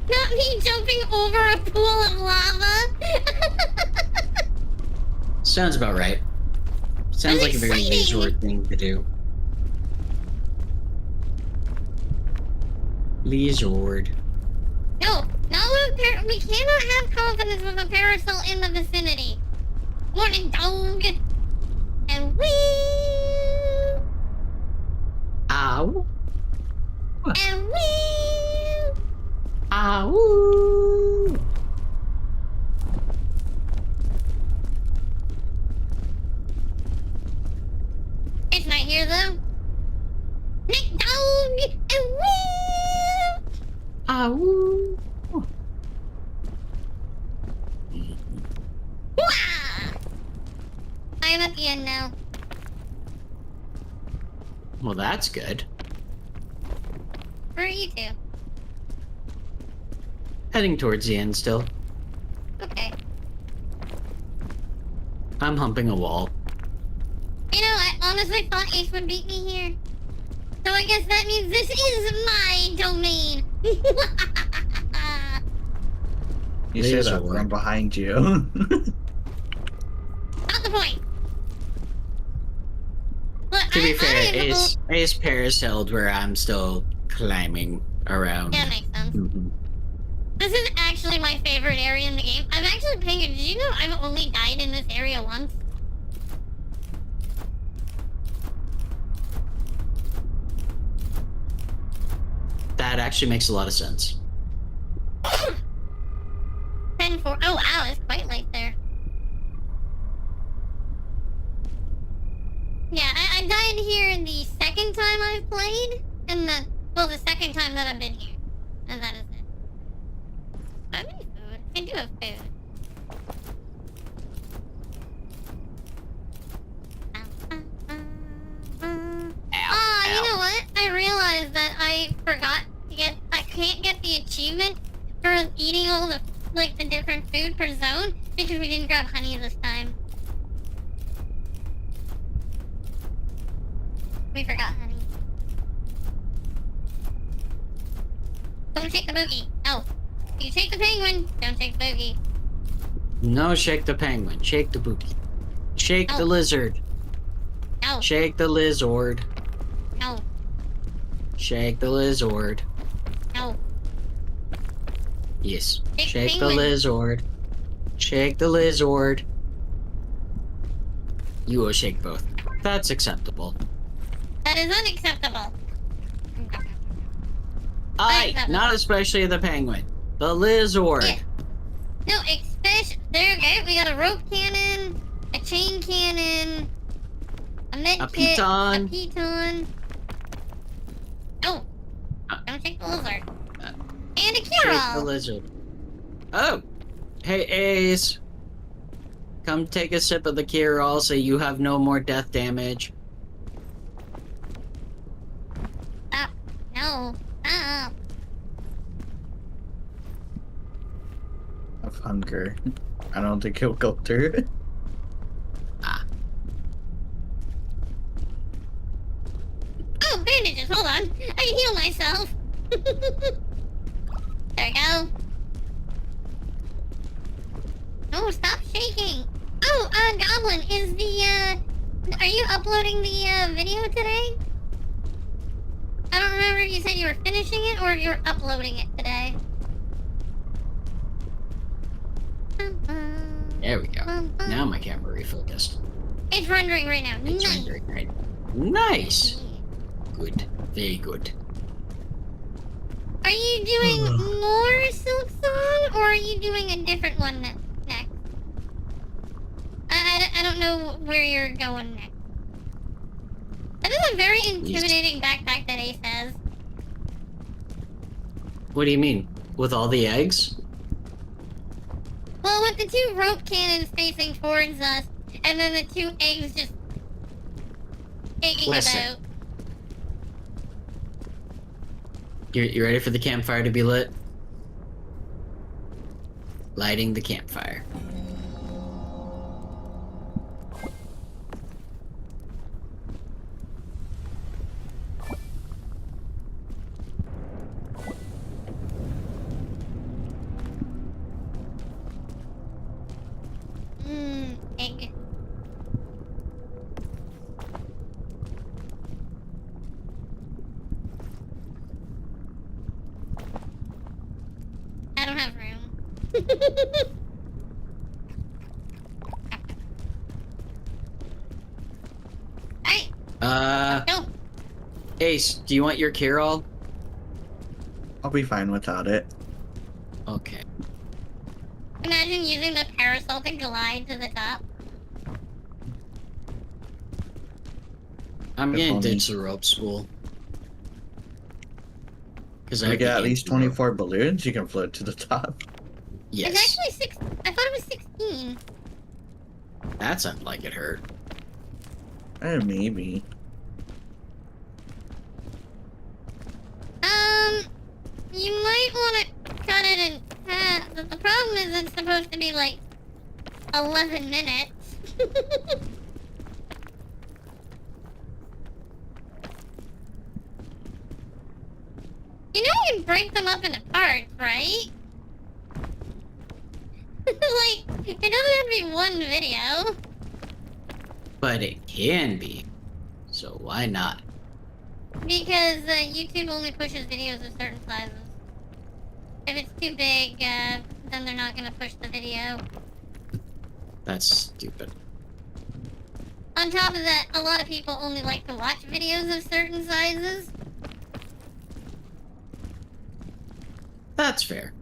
Not me jumping over a pool of lava. Sounds about right. Sounds like a very exciting. Lizard thing to do. Lizard. No, not with a we cannot have confidence with a parasol in the vicinity. Morning, dog. And wee. Ow. And wee. Ow. It's not here though. Nick, dog. And wee. Ow. Wah! I'm at the end now. Well, that's good. Where are you two? Heading towards the end still. Okay. I'm humping a wall. You know, I honestly thought Ace would beat me here. So I guess that means this is my domain. You should have Lizard. run behind you. Not the point. Look, To be I fair, am Ace parasailed where I'm still climbing around. Yeah, makes sense. Mhm. This is actually my favorite area in the game. I'm actually paying. Did you know I've only died in this area once? That actually makes a lot of sense. 10-4. Oh wow, it's quite late there. Yeah, I died here the second time I've played, and the second time that I've been here, and that is it. I have any food? I do have food. You know what? I realized that I forgot to get. I can't get the achievement for eating all the the different food per zone because we didn't grab honey this time. We forgot honey. Don't take the boogie. No. You take the penguin. Don't take the boogie. No, shake the penguin. Shake the boogie. Shake the No. lizard. No. Shake the lizard. No. Shake the lizard. No. Yes. Shake the Shake the penguin. lizard. Shake the lizard. You will shake both. That's acceptable. That is unacceptable. Not especially the penguin. The lizard. Yeah. No, especially there. Okay, we got a rope cannon, a chain cannon, a med A kit, piton. a piton. Oh, Uh, don't take the lizard. uh, And a Shake the cure-all. lizard. Oh. Hey, Ace. Come take a sip of the cure-all so you have no more death damage. Stop. No. Stop. Of hunger. I don't think he'll go through. Oh, bandages. Hold on. I can heal myself. There we go. Oh, stop shaking. Oh, Goblin, are you uploading the, video today? I don't remember if you said you were finishing it or if you were uploading it today. There we go. Now my camera refocused. It's rendering right now. It's Nice. rendering right. Nice. Good. Very good. Are you doing more Silk Song, or are you doing a different one next? I don't know where you're going next. That is a very intimidating backpack that Ace has. What do you mean? With all the eggs? Well, with the 2 rope cannons facing towards us, and then the 2 eggs just taking Listen. about. You ready for the campfire to be lit? Lighting the campfire. Egg. I don't have room. Hey. No. Ace, do you want your Carol? I'll be fine without it. Okay. Imagine using the parasol to glide to the top. I'm If gonna only. ditch the rope spool. Because If we get at least 24 balloons, you can float to the top. Yes. It's actually 6. I thought it was 16. That sounded like it hurt. Maybe. You might want to cut it in half. But the problem is it's supposed to be like 11 minutes. You know you can break them up into parts, right? Like, it doesn't have to be one video. But it can be. So why not? Because YouTube only pushes videos of certain sizes. If it's too big, then they're not gonna push the video. That's stupid. On top of that, a lot of people only like to watch videos of certain sizes. That's fair.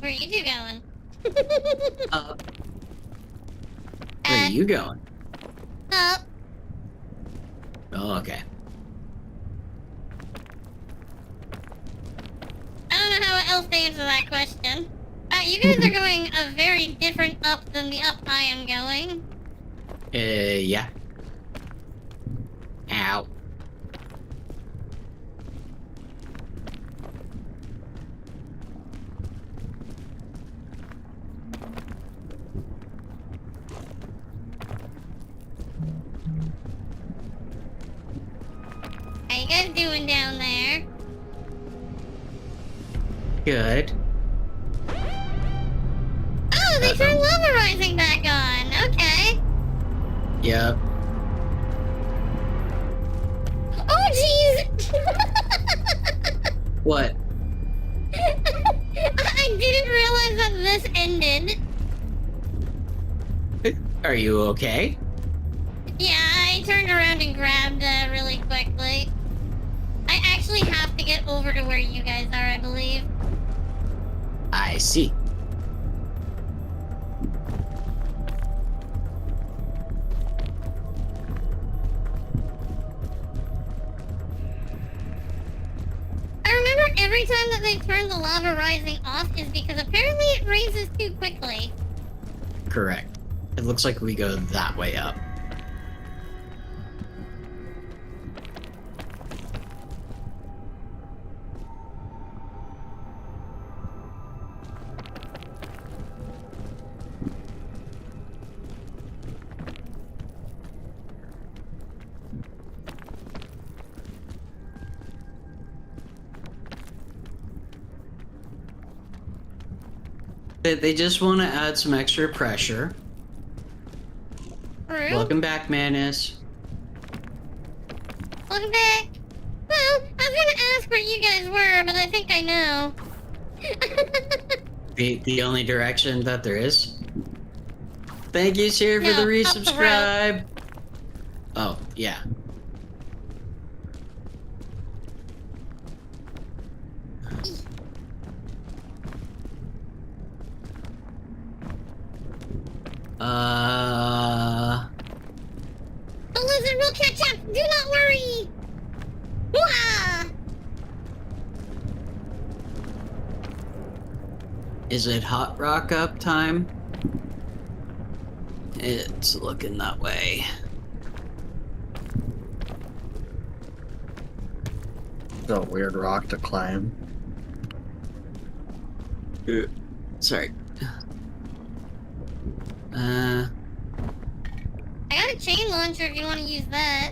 Where are you two going? Where are you going? Oh, Oh, okay. I don't know how else to answer that question. You guys are going a very different up than the up I am going. Yeah. Ow. How you guys doing down there? Good. Oh, they turned lava rising back on. Okay. Yep. Oh, jeez. What? I didn't realize that this ended. Are you okay? Yeah, I turned around and grabbed really quickly. I actually have to get over to where you guys are, I believe. I see. I remember every time that they turn the lava rising off is because apparently it raises too quickly. Correct. It looks like we go that way up. They just want to add some extra pressure. True. Welcome back, Manus. Welcome back. Well, I was gonna ask where you guys were, but I think I know. The only direction that there is. Thank you, Sir, for No, the up the resubscribe. Oh, yeah. The lizard will catch up. Do not worry. Wah! Is it hot rock up time? It's looking that way. It's a weird rock to climb. Sorry. I got a chain launcher if you want to use that.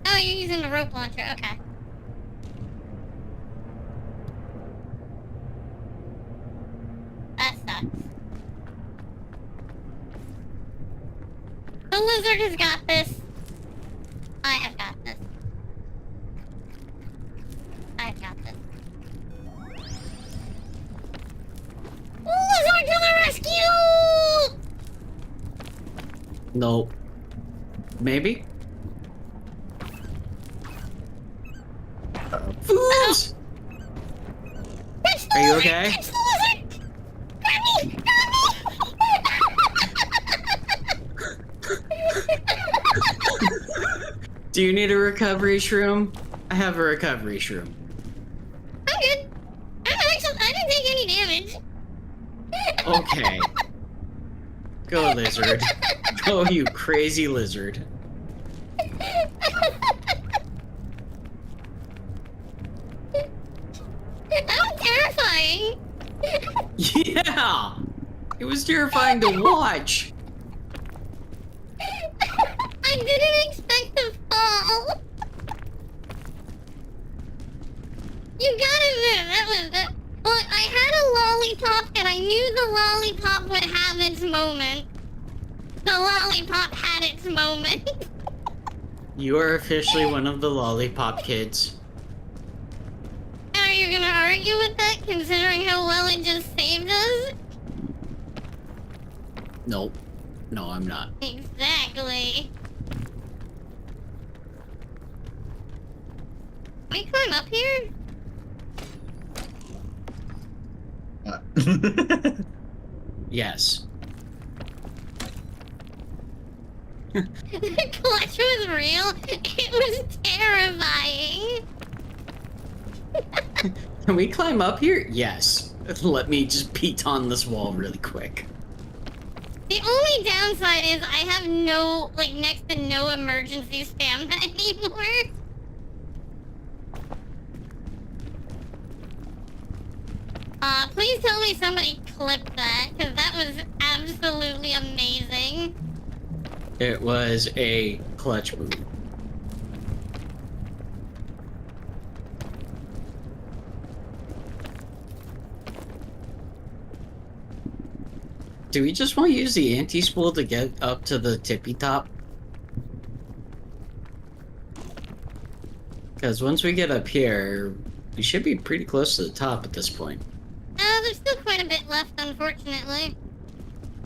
Oh, you're using the rope launcher. Okay. That sucks. The lizard has got this. I have got this. I've got this. Lizard to the rescue! Nope. Maybe? Fools! Catch the Are you lizard! okay? Catch the lizard! Grab me! Grab me! Do you need a recovery shroom? I have a recovery shroom. I'm good. I didn't take any damage. Okay. Go, lizard. Go, you crazy lizard. That was terrifying. Yeah! It was terrifying to watch. I didn't expect to fall. You gotta admit, that was that. Look, I had a lollipop, and I knew the lollipop would have its moment. The lollipop had its moment. You are officially one of the lollipop kids. Are you gonna argue with that, considering how well it just saved us? Nope. No, I'm not. Exactly. Can we climb up here? Yes. The clutch was real. It was terrifying. Can we climb up here? Yes. Let me just beat on this wall really quick. The only downside is I have no, like, next to no emergency stamina anymore. Please tell me somebody clipped that, because that was absolutely amazing. It was a clutch move. Do we just want to use the anti-spool to get up to the tippy top? Because once we get up here, we should be pretty close to the top at this point. There's still quite a bit left, unfortunately.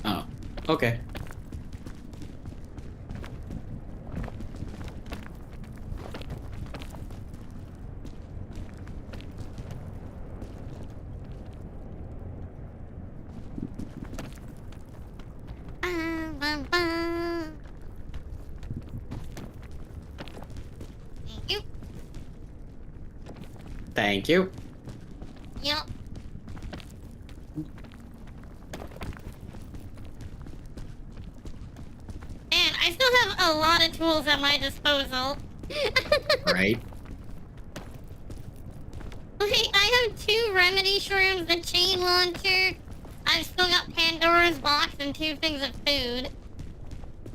Oh, okay. Thank you. Thank you. Yep. I still have a lot of tools at my disposal. Right? Okay, I have 2 remedy shrooms, the chain launcher. I've still got Pandora's box and 2 things of food.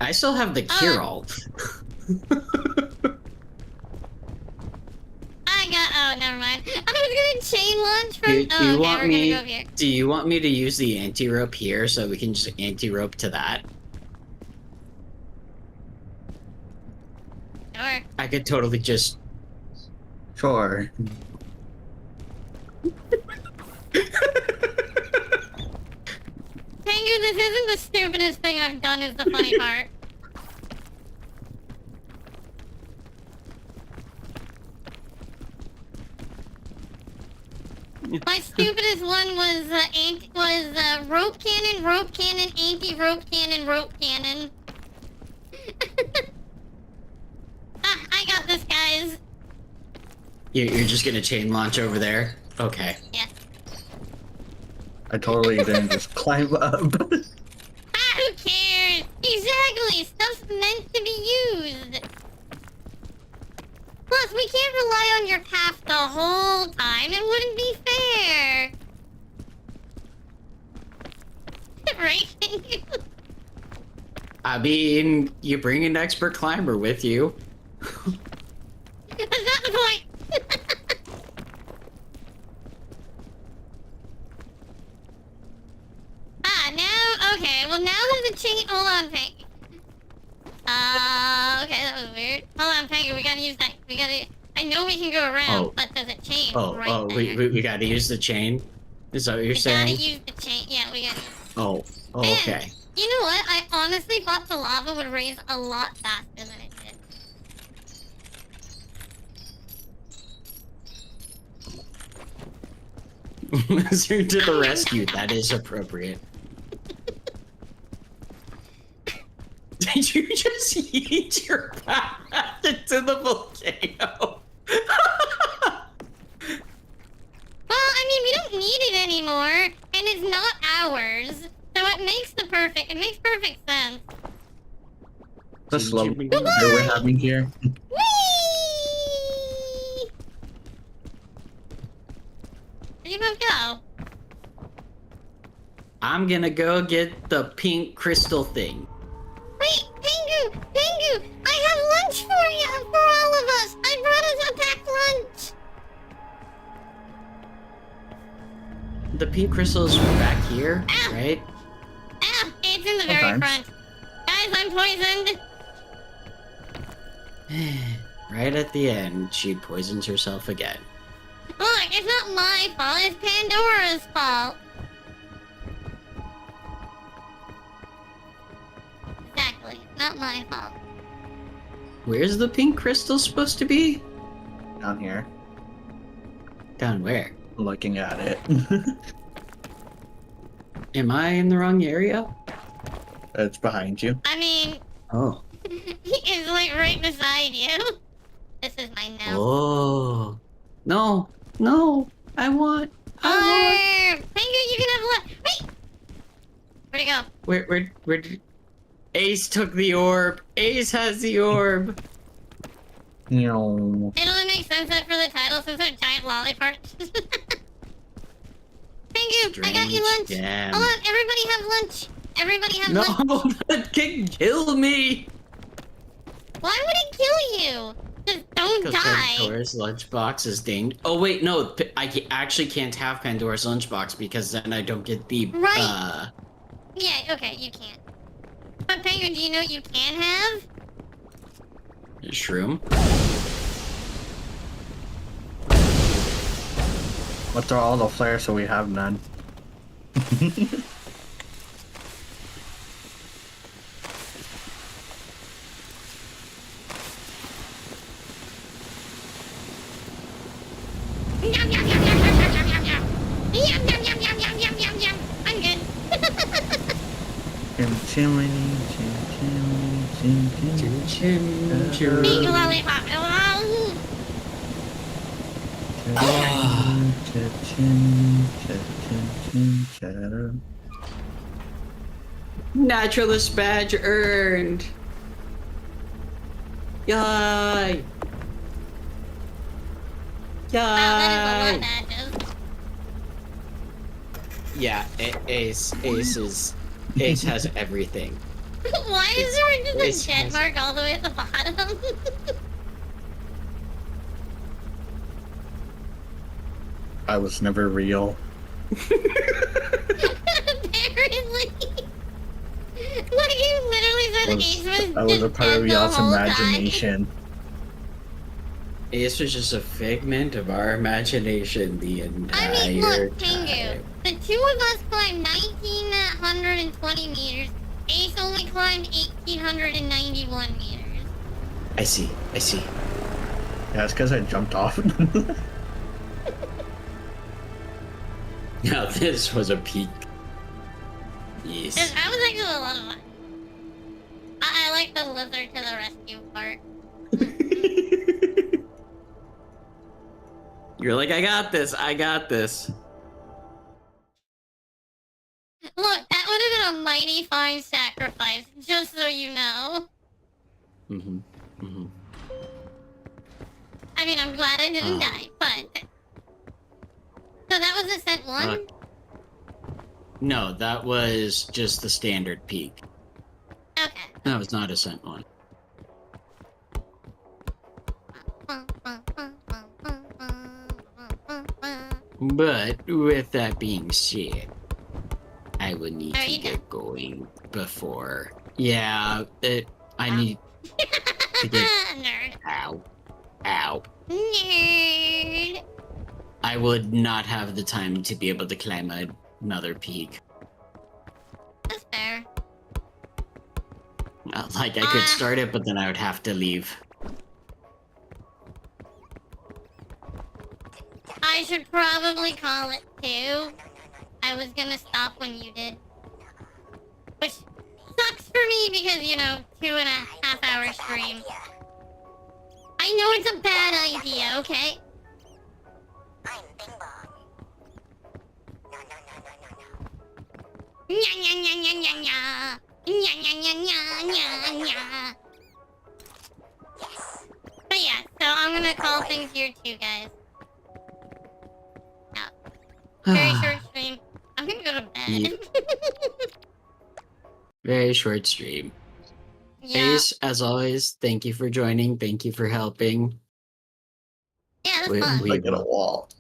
I still have the cure-all. Oh, never mind. I was gonna chain launch from. Go here. Do you want me to use the anti-rope here so we can just anti-rope to that? Sure. I could totally just. Sure. Tengu, this isn't the stupidest thing I've done, is the funny part. My stupidest one was rope cannon, anti-rope cannon. I got this, guys. You're just gonna chain launch over there? Okay. Yeah. I totally didn't just climb up. Who cares? Exactly. Stuff's meant to be used. Plus, we can't rely on your path the whole time. It wouldn't be fair. Right? I mean, you bring an expert climber with you. That's not the point. Now, okay. Well, now that the chain. Hold on, Pink. Okay, that was weird. Hold on, Peggy, we gotta use that. I know we can go around, but there's a chain right there. We gotta use the chain? Is that what you're saying? We gotta use the chain. Yeah, we gotta. Oh, okay. And, you know what? I honestly thought the lava would raise a lot faster than it did. Lizard to the rescue. That is appropriate. Did you just eat your path into the volcano? Well, I mean, we don't need it anymore, and it's not ours, so it makes perfect sense. The slow we're having here. Whee! Where you gonna go? I'm gonna go get the pink crystal thing. Wait, Pingu! I have lunch for you, for all of us! I brought us a packed lunch! The pink crystal's back here, Ow. right? Ah, it's in the very Sometimes. front. Guys, I'm poisoned! Right at the end, she poisons herself again. Look, it's not my fault, it's Pandora's fault. Exactly, not my fault. Where's the pink crystal supposed to be? Down here. Down where? Looking at it. Am I in the wrong area? It's behind you. I mean, Oh. he is like right beside you. This is mine now. Oh. No. I want. Pingu, you can have lunch. Wait! Where'd it go? Where did... Ace took the orb. Ace has the orb. No. It only makes sense that for the title since they're giant lollipops. Pingu, I got you lunch. Damn. Hold on, everybody have lunch. Everybody have No, lunch. that can kill me. Why would it kill you? Just don't Because die. Pandora's lunchbox is dinged. Oh wait, no, actually can't have Pandora's lunchbox because then I don't get the Right. Yeah, okay, you can't. But Penguin, do you know what you can have? Shroom. Let's throw all the flares so we have none. Yum, yum, yum, yum, yum, yum, yum, yum, yum. Yum, yum, yum, yum, yum, yum, yum, yum. I'm good. Big lollipop. Naturalist badge earned. Yay! Wow, that is a lot Yay! of badges. Yeah, Ace has everything. Why is there just Ace a jet has- mark all the way at the bottom? I was never real. Apparently. Like, you literally said Ace was I was a just part dead of the y'all's whole time. imagination. Ace was just a figment of our imagination the entire I mean, look, time. Tengu. The two of us climbed 1,920 meters. Ace only climbed 1,891 meters. I see. Yeah, it's because I jumped off. Now this was a peak. Yes. That was actually a lot of fun. I like the lizard to the rescue part. You're like, I got this. Look, that would have been a mighty fine sacrifice, just so you know. I mean, I'm glad I didn't die, but... So that was Ascent 1? No, that was just the standard peak. Okay. That was not Ascent 1. But with that being said, I would need to get going before. Yeah, I need to get. Nerd. Ow. Nerd. I would not have the time to be able to climb another peak. That's fair. Like, I could start it, but then I would have to leave. I should probably call it too. I was gonna stop when you did. Which sucks for me because, you know, 2.5-hour stream. I know it's a bad idea, okay? I'm Bing Bong. No. Nya nya nya nya nya nya. Nya nya nya nya nya nya. Yes. But yeah, so I'm gonna call things here too, guys. Very short stream. I'm gonna go to bed. Yep. Very short stream. Yeah. Ace, as always, thank you for joining. Thank you for helping. Yeah, that's fun. Like at a wall.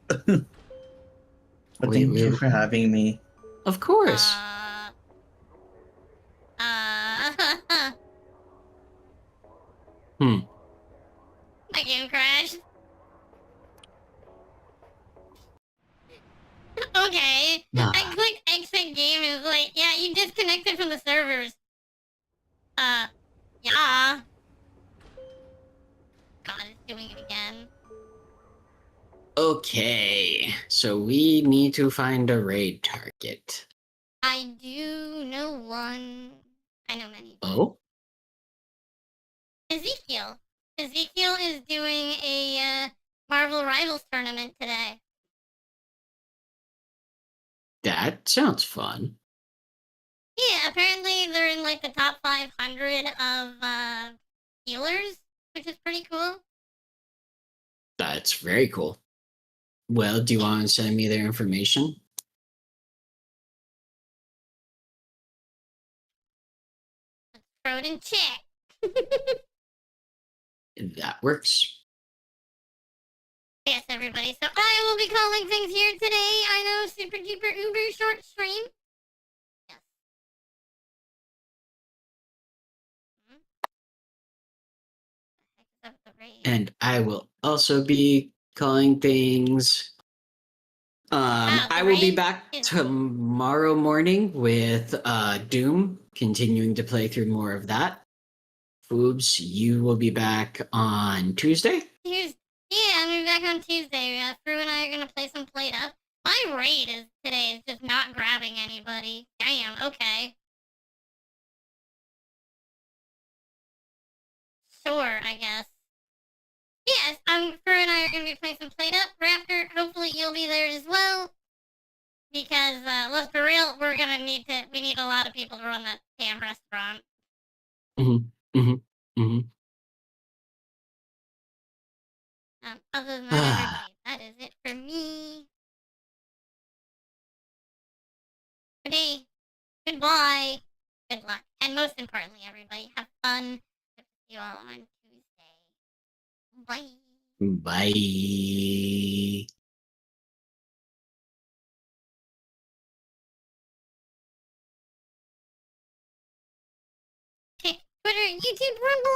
But thank you for having me. Of course. My game crashed. Okay. Nah. I clicked exit game and it's like, yeah, you disconnected from the servers. Yeah. God, it's doing it again. Okay, so we need to find a raid target. I do know one. I know many. Oh? Ezekiel. Ezekiel is doing a Marvel Rivals tournament today. That sounds fun. Yeah, apparently they're in like the top 500 of healers, which is pretty cool. That's very cool. Well, do you want to send me their information? Let's throw it in chat. That works. Yes, everybody. So I will be calling things here today. I know, super duper uber short stream. Yes. And I will also be calling things. I will be back tomorrow morning with Doom, continuing to play through more of that. Foobs, you will be back on Tuesday? Yeah, I'm gonna be back on Tuesday. Fru and I are gonna play some Plate Up. My raid today is just not grabbing anybody. Damn, okay. Sure, I guess. Yes, Fru and I are gonna be playing some Plate Up. Raptor, hopefully you'll be there as well. Because, let's be real, we need a lot of people to run that damn restaurant. Other than that, everybody, that is it for me. Today, goodbye, good luck, and most importantly, everybody, have fun. See you all on Tuesday. Bye. Bye. Twitter, YouTube, Rumble.